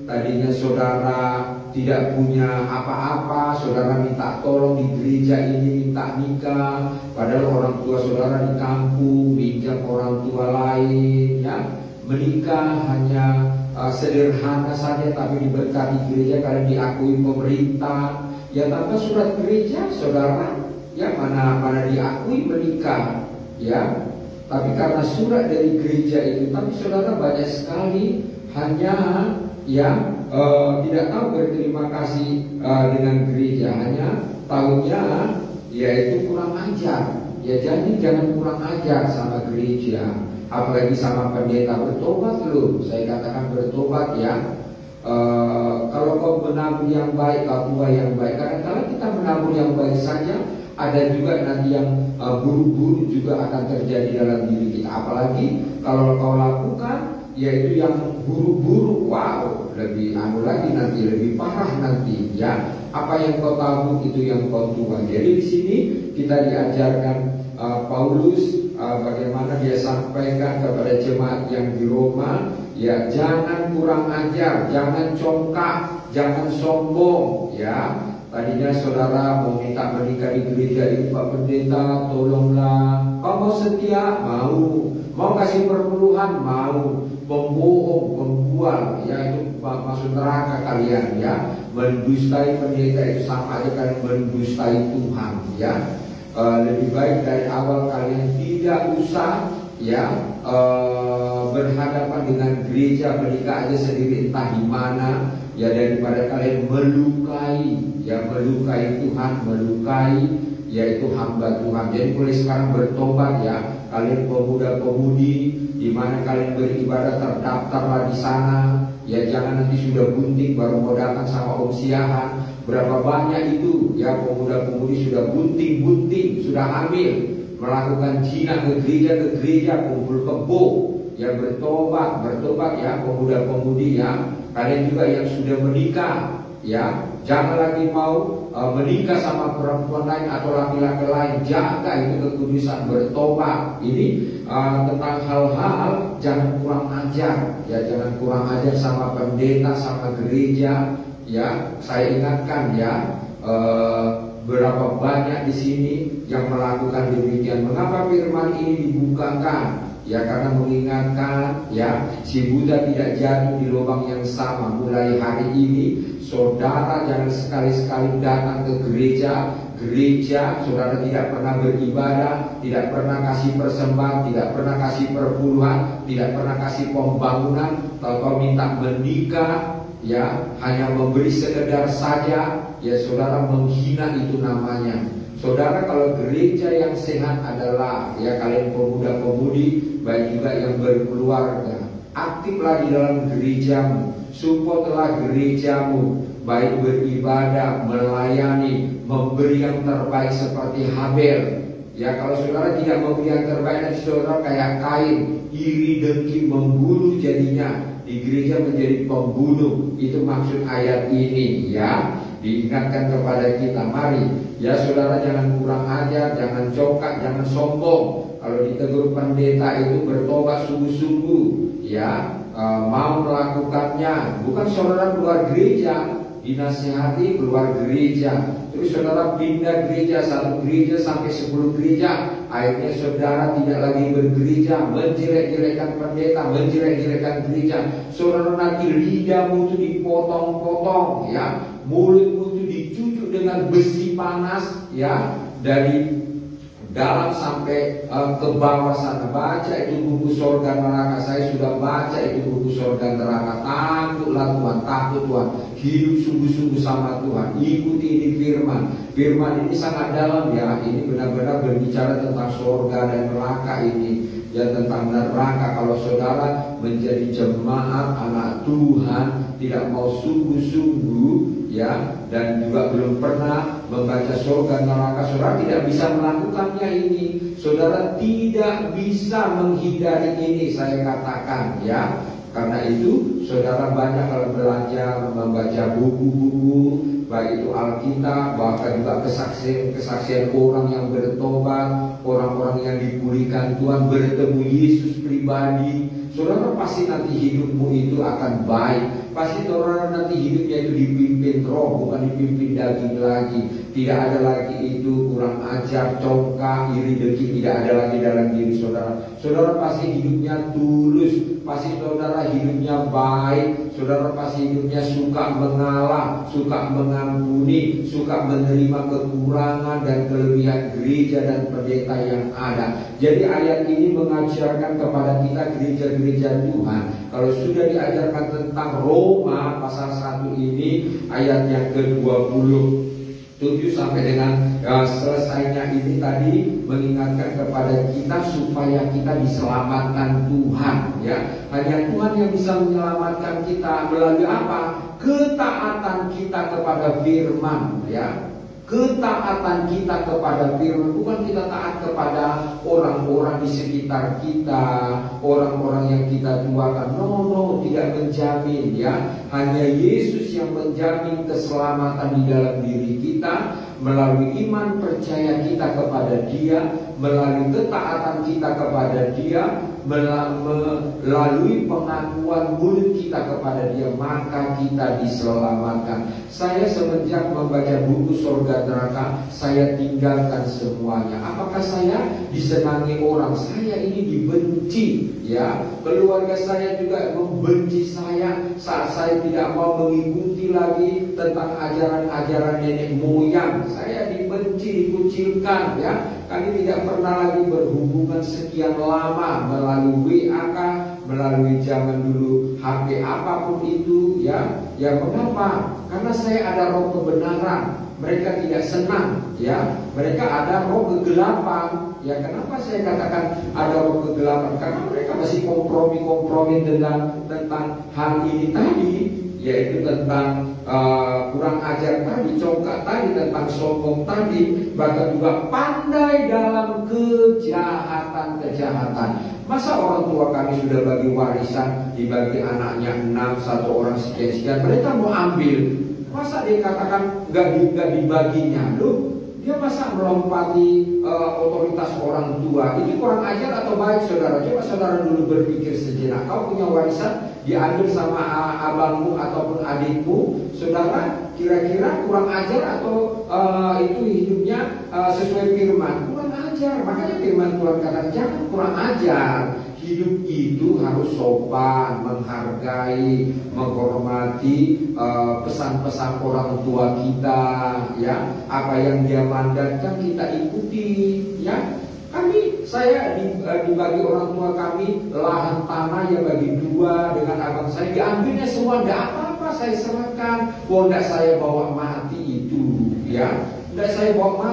tadinya saudara tidak punya apa-apa, saudara minta tolong di gereja ini, minta nikah, padahal orang tua saudara di kampung, pinjam orang tua lain, ya. Menikah hanya sederhana saja tapi diberkati gereja, kalian diakui pemerintah, ya tanpa surat gereja saudara, ya mana diakui menikah, ya. Tapi karena surat dari gereja itu, tapi saudara banyak sekali hanya ya tidak tahu berterima kasih dengan gereja, hanya tahunya yaitu kurang ajar. Ya jadi jangan kurang ajar sama gereja, apalagi sama pendeta. Bertobat loh, saya katakan bertobat ya. Kalau kau menabur yang baik, kau tuai yang baik. Kadang-kadang kita menabur yang baik saja, ada juga nanti yang buruk-buruk juga akan terjadi dalam diri kita. Apalagi kalau kau lakukan yaitu yang buruk-buruk, wow, lebih lagi nanti, lebih parah nanti ya. Apa yang kau tabur itu yang kau tuai. Jadi di sini kita diajarkan Paulus bagaimana dia sampaikan kepada jemaat yang di Roma, ya jangan kurang ajar, jangan congkak, jangan sombong ya. Tadinya saudara mau minta menikah di gereja itu, Pak Pendeta tolonglah. Kau mau setia? Mau kasih perpuluhan? Mau. Pembohong, pembual, ya itu masuk neraka kalian ya. Mendustai pendeta itu sama aja kalian mendustai Tuhan ya. Lebih baik dari awal kalian tidak usah ya berhadapan dengan gereja, menikah aja sendiri entah di mana ya, daripada kalian melukai Tuhan, melukai yaitu hamba Tuhan. Jadi mulai sekarang bertobat ya, kalian pemuda-pemudi di mana kalian beribadah terdaftarlah di sana ya. Jangan nanti sudah bunting baru mau datang sama Om Siahan. Berapa banyak itu ya pemuda-pemudi sudah bunting-bunting, sudah hamil, melakukan zina ke gereja kumpul kebo ya. Bertobat ya pemuda-pemudi ya. Kalian juga yang sudah menikah ya, jangan lagi mau menikah sama perempuan lain atau laki-laki lain. Jaga itu kekudusan, bertobat. Ini tentang hal-hal jangan kurang ajar ya, jangan kurang ajar sama pendeta, sama gereja ya. Saya ingatkan ya, berapa banyak di sini yang melakukan demikian. Mengapa firman ini dibukakan? Ya karena mengingatkan ya, si Buddha tidak jatuh di lubang yang sama. Mulai hari ini saudara jangan sekali-sekali datang ke gereja saudara tidak pernah beribadah, tidak pernah kasih persembahan, tidak pernah kasih perpuluhan, tidak pernah kasih pembangunan. Kalau kau minta menikah ya hanya memberi sekedar saja ya, saudara menghina itu namanya. Saudara, kalau gereja yang sehat adalah ya kalian pemuda-pemudi, baik juga yang berkeluarga, aktiflah di dalam gerejamu, supportlah gerejamu, baik beribadah, melayani, memberi yang terbaik seperti Habel. Ya kalau saudara tidak memberi yang terbaik, nanti saudara kayak Kain, iri dengki membunuh jadinya, di gereja menjadi pembunuh. Itu maksud ayat ini ya, diingatkan kepada kita. Mari ya saudara, jangan kurang ajar, jangan congkak, jangan sombong. Kalau ditegur pendeta itu bertobat sungguh-sungguh ya, mau melakukannya. Bukan saudara keluar gereja, dinasihati keluar gereja, terus saudara pindah gereja, satu gereja sampai 10 gereja, akhirnya saudara tidak lagi bergereja, menjelek-jelekan pendeta, menjelek-jelekan gereja. Saudara nanti lidahmu itu dipotong-potong ya, mulutmu itu dicucuk dengan besi panas ya, dari dalam sampai ke bawah sana. Baca itu buku Sorga Neraka. Saya sudah baca itu buku Sorga Neraka. Takutlah Tuhan, takut Tuhan, hidup sungguh-sungguh sama Tuhan, ikuti ini firman. Firman ini sangat dalam ya. Ini benar-benar berbicara tentang sorga dan neraka ini ya, tentang neraka. Kalau saudara menjadi jemaat anak Tuhan, tidak mau sungguh-sungguh ya, dan juga belum pernah membaca surga neraka, saudara tidak bisa melakukannya ini. Saudara tidak bisa menghindari ini, saya katakan ya. Karena itu saudara banyak kalau belajar membaca buku-buku, baik itu Alkitab, bahkan juga kesaksian orang yang bertobat, orang-orang yang dipulihkan Tuhan, bertemu Yesus pribadi. Saudara pasti nanti hidupmu itu akan baik. Pasti saudara nanti hidupnya itu dipimpin roh, bukan dipimpin daging lagi. Tidak ada lagi itu kurang ajar, congkak, iri dengki, tidak ada lagi dalam diri saudara. Saudara pasti hidupnya tulus, pasti saudara hidupnya baik, saudara pasti hidupnya suka mengalah, suka mengampuni, suka menerima kekurangan dan kelebihan gereja dan pendeta yang ada. Jadi ayat ini mengajarkan kepada kita gereja-gereja Tuhan. Kalau sudah diajarkan tentang Roma pasal 1 ini, ayat yang ke-27 sampai dengan selesainya ini tadi mengingatkan kepada kita supaya kita diselamatkan Tuhan, ya. Hanya Tuhan yang bisa menyelamatkan kita melalui apa? Ketaatan kita kepada firman, ya. Ketaatan kita kepada firman, bukan kita taat kepada orang-orang di sekitar kita, orang-orang yang kita tuakan. No, tidak menjamin, ya. Hanya Yesus yang menjamin keselamatan di dalam diri kita melalui iman percaya kita kepada Dia, melalui ketaatan kita kepada Dia, melalui pengakuan mulut kita kepada Dia, maka kita diselamatkan. Saya semenjak membaca buku Surga Neraka, saya tinggalkan semuanya. Apakah saya disenangi orang? Saya ini dibenci, ya. Keluarga saya juga membenci saya saat saya tidak mau mengikuti lagi tentang ajaran-ajaran nenek moyang. Saya dibenci, dikucilkan, ya. Kami tidak pernah lagi berhubungan sekian lama melalui WA, melalui zaman dulu HP apapun itu, ya. Ya mengapa? Karena saya ada roh kebenaran. Mereka tidak senang, ya. Mereka ada roh kegelapan. Ya, kenapa saya katakan ada roh kegelapan? Karena mereka masih kompromi tentang hal ini tadi, yaitu tentang kurang ajar tadi, congkak tadi, tentang sombong tadi, bahkan juga pandai dalam kejahatan. Masa orang tua kami sudah bagi warisan, dibagi anaknya 6, satu orang sekian-sekian, mereka mau ambil. Masa dia katakan gak dibaginya? Loh, dia masa melompati otoritas orang tua? Ini kurang ajar atau baik, saudara? Coba saudara dulu berpikir sejenak. Kau punya warisan diambil sama abangmu ataupun adikmu, saudara, kira-kira kurang ajar atau itu hidupnya sesuai firman? Kurang ajar. Makanya firman Tuhan katakan jangan kurang ajar. Hidup itu harus sopan, menghargai, menghormati pesan-pesan orang tua kita, ya. Apa yang dia mandatkan kita ikuti, ya. Saya dibagi orang tua kami lahan tanah yang bagi 2 dengan abang saya, diambilnya semua, tidak apa-apa, saya serahkan. Tidak saya bawa mati itu, ya. Tidak saya bawa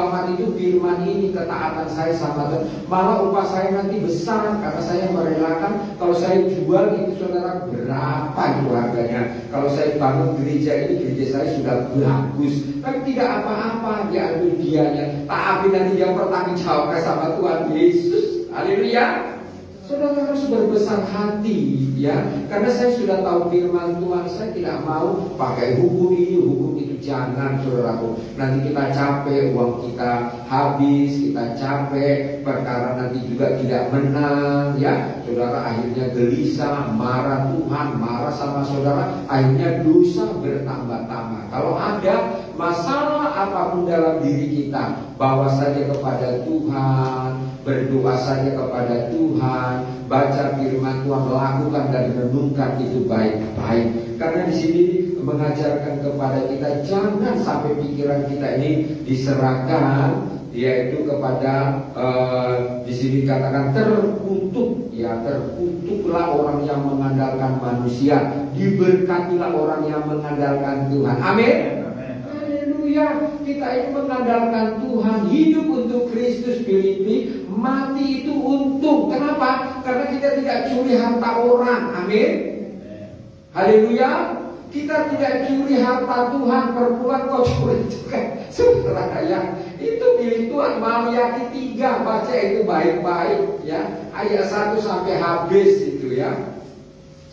mati itu firman ini, ketaatan saya sama Tuhan. Malah upah saya nanti besar karena saya merelakan. Kalau saya jual itu, saudara, berapa itu harganya? Kalau saya bangun gereja ini, gereja saya sudah bagus, tapi tidak apa-apa, diambil dianya. Tapi nanti dia bertanggung jawab sama Tuhan Yesus. Haleluya. Saudara harus berbesar hati, ya. Karena saya sudah tahu firman Tuhan. Saya tidak mau pakai hukum ini, hukum itu. Jangan, saudaraku. Nanti kita capek, uang kita habis, kita capek, perkara nanti juga tidak menang, ya. Saudara akhirnya gelisah, marah Tuhan, marah sama saudara, akhirnya dosa bertambah-tambah. Kalau ada masalah apapun dalam diri kita, bawa saja kepada Tuhan, berdoa saja kepada Tuhan, baca firman Tuhan, lakukan dan renungkan itu baik-baik. Karena di sini mengajarkan kepada kita jangan sampai pikiran kita ini diserahkan, yaitu kepada di sini katakan terkutuk, ya. Terkutuklah orang yang mengandalkan manusia, diberkatilah orang yang mengandalkan Tuhan. Amin. Haleluya. Kita ini mengandalkan Tuhan, hidup untuk Kristus, Filipi, mati itu untung. Kenapa? Karena kita tidak curi harta orang. Amin. Haleluya. Kita tidak curi harta Tuhan. Perempuan kok curi juga, saudara, ya. Itu milik Tuhan. Maliaki 3, baca itu baik-baik, ya. Ayat 1 sampai habis itu, ya.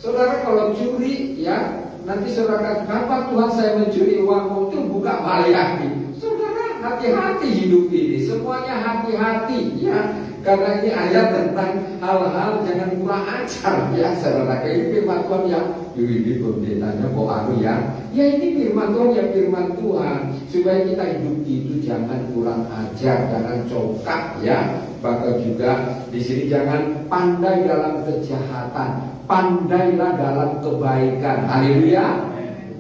Saudara kalau curi, ya, nanti saudara kata, kenapa Tuhan saya mencuri uangmu? Itu buka Maliaki. Saudara, hati-hati hidup ini, semuanya hati-hati ya. Karena ini ayat tentang hal-hal jangan kurang ajar ya, saudara. Ini firman Tuhan ya. Ini pendetanya kok aku ya. Ya ini firman Tuhan ya, firman Tuhan. Supaya kita hidup itu jangan kurang ajar, jangan congkak ya. Bahkan juga di sini jangan pandai dalam kejahatan, pandailah dalam kebaikan. Haleluya.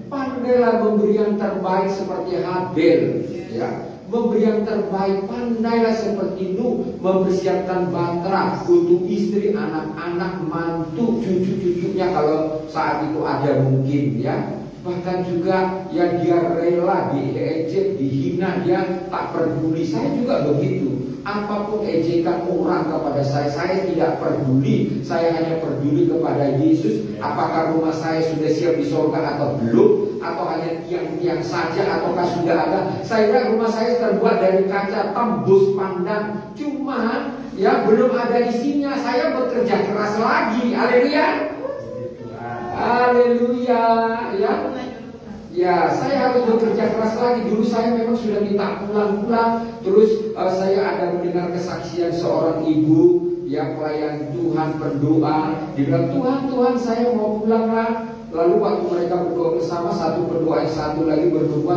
Pandailah memberi yang terbaik seperti Habel ya. Memberi yang terbaik, pandailah seperti Nuh mempersiapkan batra untuk istri, anak-anak, mantu, cucu-cucunya kalau saat itu ada mungkin ya. Bahkan juga ya dia rela diejek, dihina, dia tak peduli. Saya juga begitu. Apapun ejekan orang kepada saya tidak peduli. Saya hanya peduli kepada Yesus. Apakah rumah saya sudah siap di surga atau belum? Atau hanya tiang-tiang saja ataukah sudah ada? Saya lihat rumah saya terbuat dari kaca tembus pandang. Cuma ya belum ada isinya. Saya bekerja keras lagi. Haleluya. Haleluya ya. Ya, saya harus bekerja keras lagi. Dulu saya memang sudah minta pulang-pulang. Terus saya ada mendengar kesaksian seorang ibu yang pelayan Tuhan, berdoa. Dia bilang, Tuhan saya mau pulang lah. Lalu waktu mereka berdoa bersama, satu berdoa, yang satu lagi berdoa,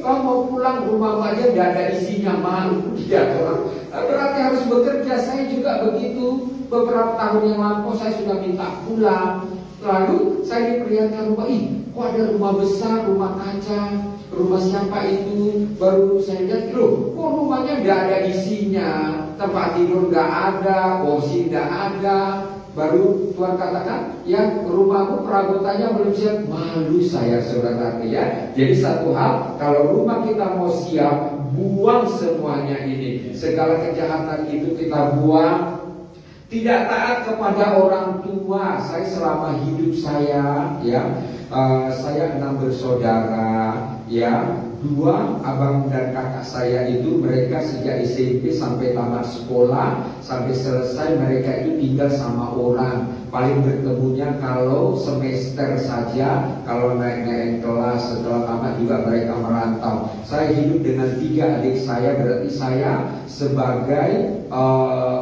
kau mau pulang, rumahmu aja tidak ada isinya, malu dia orang. Berarti harus bekerja. Saya juga begitu. Beberapa tahun yang lampau saya sudah minta pulang. Lalu saya diperlihatkan rumah, kok ada rumah besar, rumah kaca, rumah siapa itu? Baru saya lihat, loh, kok rumahnya nggak ada isinya, tempat tidur nggak ada, kursi nggak ada. Baru Tuhan katakan, ya rumahmu perabotannya belum siap. Malu saya, saudara ya. Jadi satu hal, kalau rumah kita mau siap, buang semuanya ini. Segala kejahatan itu kita buang. Tidak taat kepada orang tua. Saya selama hidup saya ya, saya 6 bersaudara ya. 2 abang dan kakak saya itu mereka sejak SMP sampai tamat sekolah, sampai selesai mereka itu tinggal sama orang. Paling bertemunya kalau semester saja, kalau naik kelas setelah tamat juga mereka merantau. Saya hidup dengan 3 adik saya, berarti saya sebagai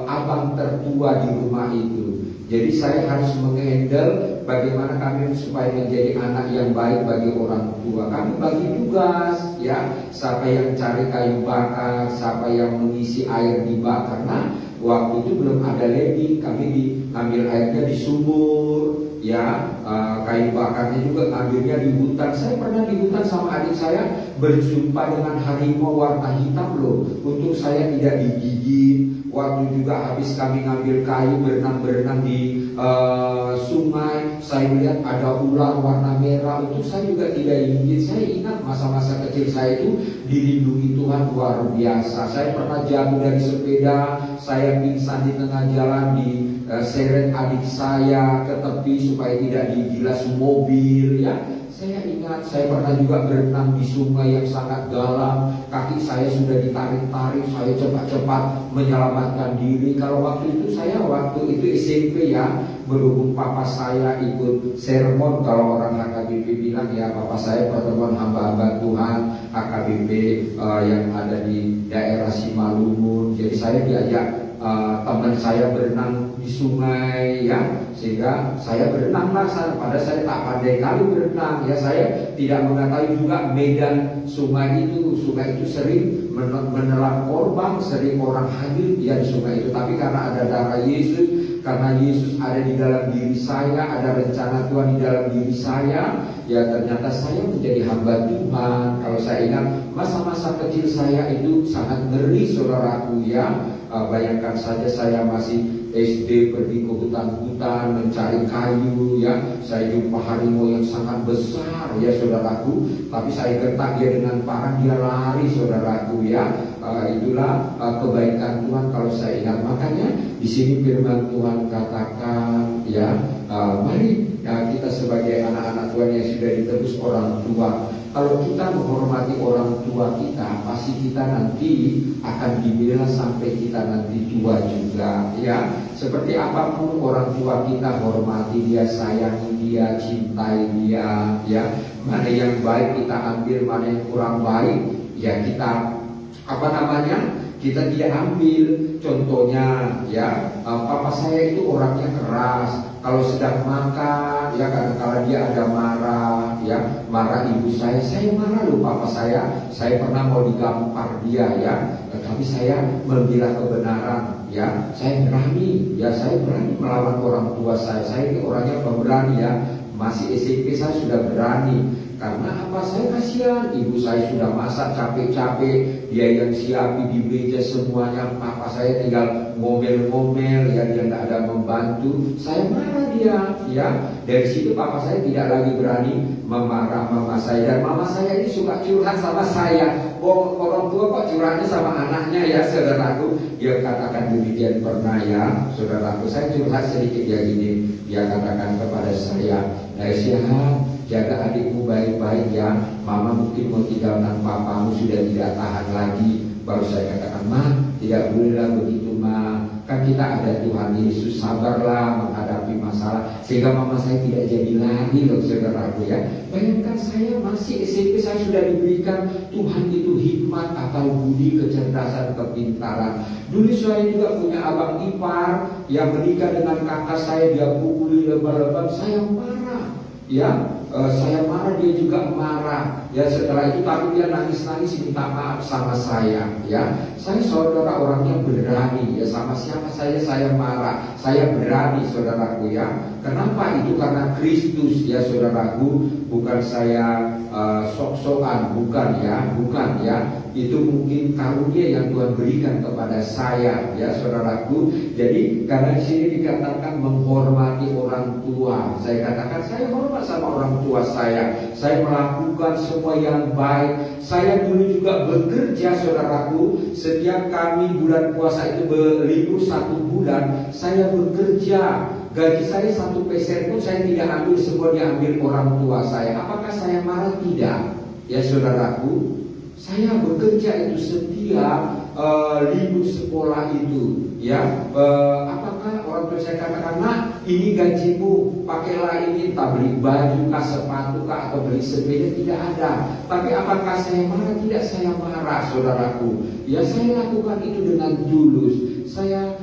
abang tertua di rumah itu. Jadi saya harus menghandle bagaimana kami supaya menjadi anak yang baik bagi orang tua. Kami bagi tugas ya, siapa yang cari kayu bakar, siapa yang mengisi air di bak. Karena waktu itu belum ada ledi, kami ambil airnya di sumur ya. Kayu bakarnya juga ngambilnya di hutan. Saya pernah di hutan sama adik saya berjumpa dengan harimau warna hitam loh. Untuk saya tidak digigit. Waktu juga habis kami ngambil kayu berenang di sungai, saya melihat ada ular warna merah. Untuk saya juga tidak ingin. Saya ingat masa-masa kecil saya itu dilindungi Tuhan luar biasa. Saya pernah jatuh dari sepeda, saya pingsan di tengah jalan, seret adik saya ke tepi supaya tidak digilas mobil ya. Saya ingat saya pernah juga berenang di sungai yang sangat dalam. Kaki saya sudah ditarik-tarik, saya cepat-cepat menyelamatkan diri. Kalau waktu itu SMP ya, berhubung papa saya ikut sermon. Kalau orang HKBP bilang ya, papa saya pertemuan hamba-hamba Tuhan HKBP yang ada di daerah Simalungun. Jadi saya diajak teman saya berenang di sungai ya, sehingga saya berenanglah sana. Padahal saya tak pandai kali berenang ya, saya tidak mengetahui juga medan sungai itu. Sungai itu sering menelan korban, sering orang hadir ya di sungai itu. Tapi karena ada darah Yesus, karena Yesus ada di dalam diri saya, ada rencana Tuhan di dalam diri saya, ya ternyata saya menjadi hamba Tuhan. Kalau saya ingat masa-masa kecil saya itu sangat ngeri, saudaraku ya. Bayangkan saja saya masih SD pergi ke hutan-hutan mencari kayu ya. Saya jumpa harimau yang sangat besar ya saudaraku. Tapi saya gertak dia dengan parang, dia lari saudaraku ya. Itulah kebaikan Tuhan kalau saya ingat. Makanya di sini firman Tuhan katakan ya, mari kita sebagai anak-anak Tuhan yang sudah ditebus orang tua, kalau kita menghormati orang tua kita, pasti kita nanti akan dibela sampai kita nanti tua juga ya. Seperti apapun orang tua kita, hormati dia, sayangi dia, cintai dia ya. Mana yang baik kita ambil, mana yang kurang baik ya kita apa namanya, kita tidak ambil. Contohnya ya, papa saya itu orangnya keras. Kalau sedang makan ya, kadang-kadang dia ada marah ya, marah ibu saya marah loh papa saya pernah mau digampar dia ya, tapi saya membela kebenaran ya, saya berani melawan orang tua saya ini orangnya pemberani ya, masih SMP saya sudah berani. Karena apa? Saya kasihan, ibu saya sudah masak capek-capek, dia yang siapi di meja semuanya, papa saya tinggal ngomel-ngomel ya, dia tidak ada membantu. Saya marah dia ya. Dari situ papa saya tidak lagi berani memarah mama saya. Dan mama saya ini suka curhat sama saya. Orang tua kok curhatnya sama anaknya ya, saudaraku. Dia katakan demikian pernah ya, saudaraku. Saya curhat sedikit ya gini, dia katakan kepada saya, Aisyah, jaga adikmu baik-baik ya. Mama mungkin mau tinggalkan papamu, sudah tidak tahan lagi. Baru saya katakan, Ma, tidak bolehlah begitu, Ma. Kan kita ada Tuhan Yesus, sabarlah menghadapi masalah. Sehingga mama saya tidak jadi lagi loh, saudaraku ya. Bayangkan saya masih SMP, saya sudah diberikan Tuhan itu hikmat, akal budi, kecerdasan, kepintaran. Dulu saya juga punya abang ipar yang menikah dengan kakak saya, dia pukuli lebar-lebar, saya marah ya. Saya marah, dia juga marah ya. Setelah itu tapi dia nangis-nangis minta maaf sama saya ya. Saya saudara orangnya berani ya, sama siapa saya marah, saya berani saudaraku ya. Kenapa? Itu karena Kristus ya saudaraku, bukan saya sok-sokan, bukan ya. Itu mungkin karunia yang Tuhan berikan kepada saya ya saudaraku. Jadi karena di sini dikatakan menghormati orang tua, saya katakan saya hormat sama orang tua saya melakukan semua yang baik. Saya dulu juga bekerja saudaraku, setiap kami bulan puasa itu berlibur 1 bulan, saya bekerja. Gaji saya 1 peser pun saya tidak ambil, semua diambil orang tua saya. Apakah saya marah? Tidak ya saudaraku. Saya bekerja itu setiap libur sekolah itu ya. Apakah orang tua saya katakan, nah ini gajimu, pakailah ini, tak beli baju kah, sepatu kah, atau beli sepeda, tidak ada. Tapi apakah saya marah? Tidak, saya marah saudaraku ya. Saya lakukan itu dengan tulus. Saya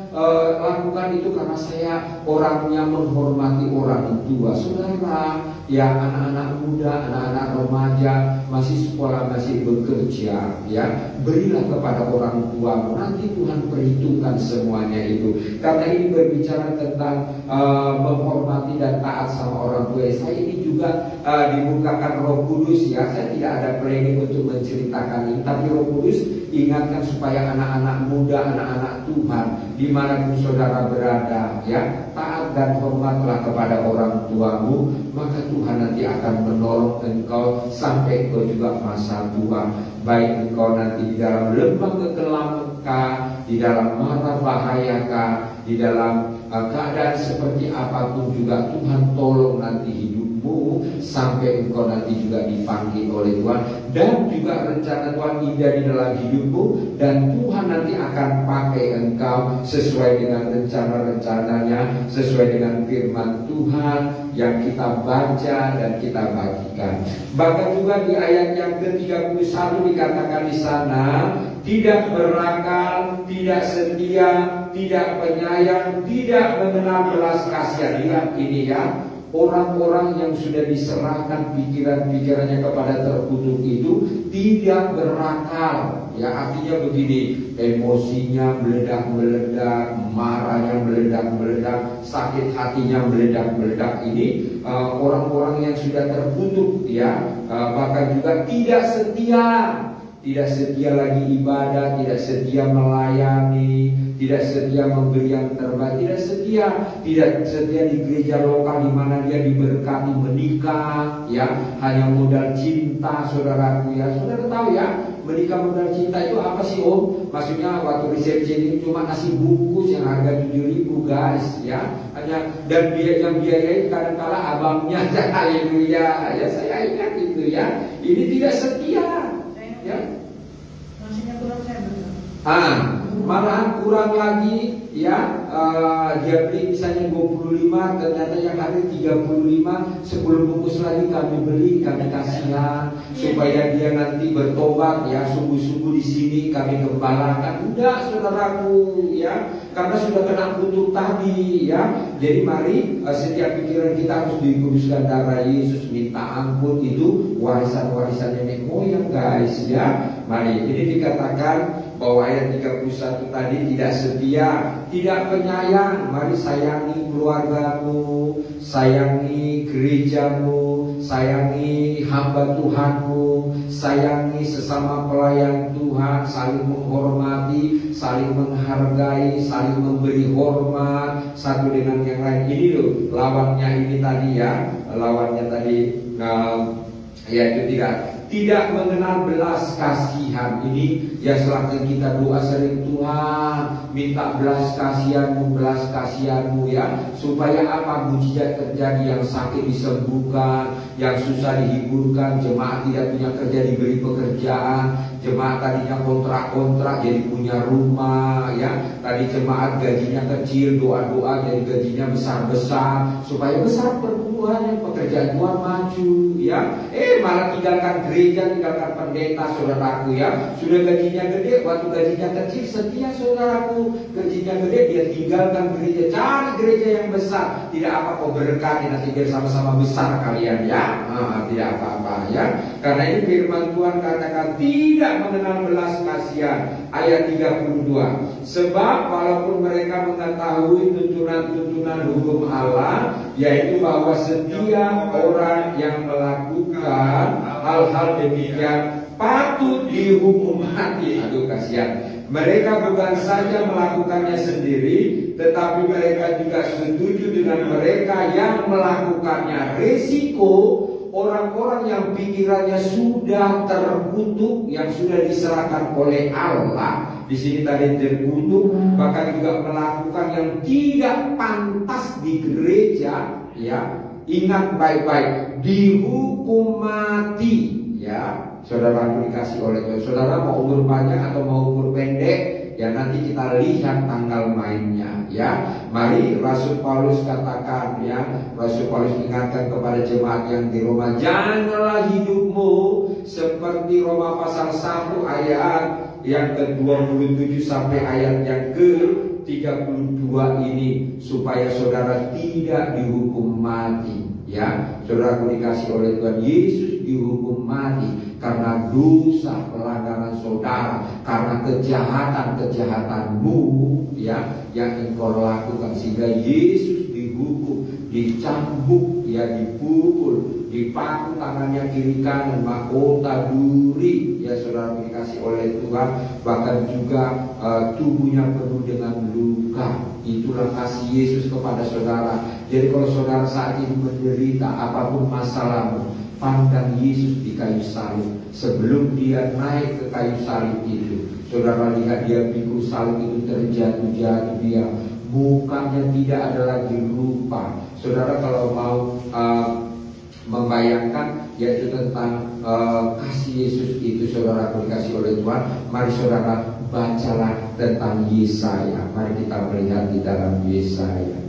lakukan itu karena saya orangnya menghormati orang tua. Saudara ya, anak-anak muda, anak-anak remaja, masih sekolah, masih bekerja ya, berilah kepada orang tuamu, nanti Tuhan perhitungkan semuanya itu. Karena ini berbicara tentang menghormati dan taat sama orang tua. Saya ini juga dibukakan Roh Kudus ya. Saya tidak ada planning untuk menceritakan ini, tapi Roh Kudus ingatkan supaya anak-anak muda, anak-anak Tuhan dimanapun saudara berada ya, taat dan hormatlah kepada orang tuamu, maka Tuhan nanti akan menolong engkau sampai engkau juga masa tua. Baik engkau nanti di dalam lembah kekelaman, di dalam mara bahayakah, di dalam keadaan seperti apapun juga, Tuhan tolong nanti hidupmu sampai engkau nanti juga dipanggil oleh Tuhan. Dan juga rencana Tuhan indah di dalam hidupmu, dan Tuhan nanti akan pakai engkau sesuai dengan rencana-rencananya, sesuai dengan firman Tuhan yang kita baca dan kita bagikan. Bahkan juga di ayat yang ke-31 dikatakan di sana, tidak berakal, tidak setia, tidak penyayang, tidak mengenal belas kasihan. Lihat ini ya, orang-orang yang sudah diserahkan pikiran-pikirannya kepada terkutuk itu tidak berakal. Ya, artinya begini, emosinya meledak-meledak, marahnya meledak-meledak, sakit hatinya meledak-meledak. Ini orang-orang yang sudah terkutuk ya. Bahkan juga tidak setia. Tidak setia lagi ibadah, tidak setia melayani, tidak setia memberi yang terbaik, tidak setia di gereja lokal di mana dia diberkati menikah, ya hanya modal cinta, saudaraku ya. Saudara tahu ya, menikah modal cinta itu apa sih Om? Maksudnya waktu resepsi ini cuma nasi bungkus yang harga 7.000 guys, ya. Hanya dan yang biayain kadang-kala abangnya, haleluya. Ya saya ingat itu ya. Ini tidak setia. Ya. Maksudnya kurang saya betul. malahan kurang lagi ya, dia beli misalnya 25, ternyata yang hadir 35, 10 bungkus lagi kami beli, kami kasihan supaya dia nanti bertobat ya, subuh-subuh di sini kami gembalakan. Enggak saudaraku ya, karena sudah kena kutuk tadi ya. Jadi mari setiap pikiran kita harus dikuduskan darah Yesus, minta ampun. Itu warisan-warisan nenek moyang guys ya. Mari, ini dikatakan bahwa ayat 31 tadi tidak setia, tidak penyayang. Mari sayangi keluargamu, sayangi gerejamu, sayangi hamba Tuhanmu, sayangi sesama pelayan Tuhan, saling menghormati, saling menghargai, saling memberi hormat satu dengan yang lain. Ini loh lawannya ini tadi ya, lawannya tadi yaitu tidak mengenal belas kasihan. Ini ya selalu kita doa sering, Tuhan minta belas kasihanmu ya, supaya apa? Mujizat terjadi, yang sakit disembuhkan, yang susah dihiburkan, jemaat tidak punya kerja diberi pekerjaan, jemaat tadinya kontrak jadi punya rumah ya, tadi jemaat gajinya kecil, doa-doa jadi gajinya besar-besar, supaya besar pertumbuhannya, pekerjaan Tuhan maju ya. Malah tinggalkan gereja, tinggalkan pendeta saudaraku ya. Sudah gajinya gede, waktu gajinya kecil setia saudaraku, gajinya gede dia tinggalkan gereja, cari gereja yang besar. Tidak apa kok berkati, nanti biar sama-sama besar kalian ya. Tidak apa-apa ya. Karena ini firman Tuhan katakan tidak mengenal belas kasihan. Ayat 32. Sebab walaupun mereka mengetahui tuntunan-tuntunan hukum Allah, yaitu bahwa setiap orang yang melakukan hal-hal demikian patut dihukum mati. Aduh kasihan. Mereka bukan saja melakukannya sendiri, tetapi mereka juga setuju dengan mereka yang melakukannya. Risiko orang-orang yang pikirannya sudah terkutuk, yang sudah diserahkan oleh Allah. Di sini tadi terkutuk, bahkan juga melakukan yang tidak pantas di gereja ya. Ingat baik-baik, dihukum mati ya. Saudara dikasih oleh Tuhan. Saudara mau umur panjang atau mau umur pendek, ya nanti kita lihat tanggal mainnya ya. Mari Rasul Paulus katakan ya, Rasul Paulus ingatkan kepada jemaat yang di Roma, janganlah hidupmu seperti Roma pasal 1 ayat yang ke-27 sampai ayat yang ke-32 ini, supaya saudara tidak dihukum mati ya. Saudara dikasih oleh Tuhan, Yesus dihukum mati karena dosa pelanggaran saudara, karena kejahatan-kejahatanmu ya yang engkau lakukan, sehingga Yesus dihukum, dicambuk ya, dipukul, dipaku tangannya kiri kanan, mahkota duri ya saudara dikasih oleh Tuhan, bahkan juga tubuhnya penuh dengan luka. Itulah kasih Yesus kepada saudara. Jadi kalau saudara saat ini menderita apapun masalahmu, pandang Yesus di kayu salib. Sebelum dia naik ke kayu salib itu, saudara lihat dia pikul salib itu terjatuh-jatuh, dia mukanya tidak ada lagi lupa. Saudara kalau mau membayangkan yaitu tentang kasih Yesus itu, saudara dikasih oleh Tuhan, mari saudara bacalah tentang Yesaya. Mari kita melihat di dalam Yesaya.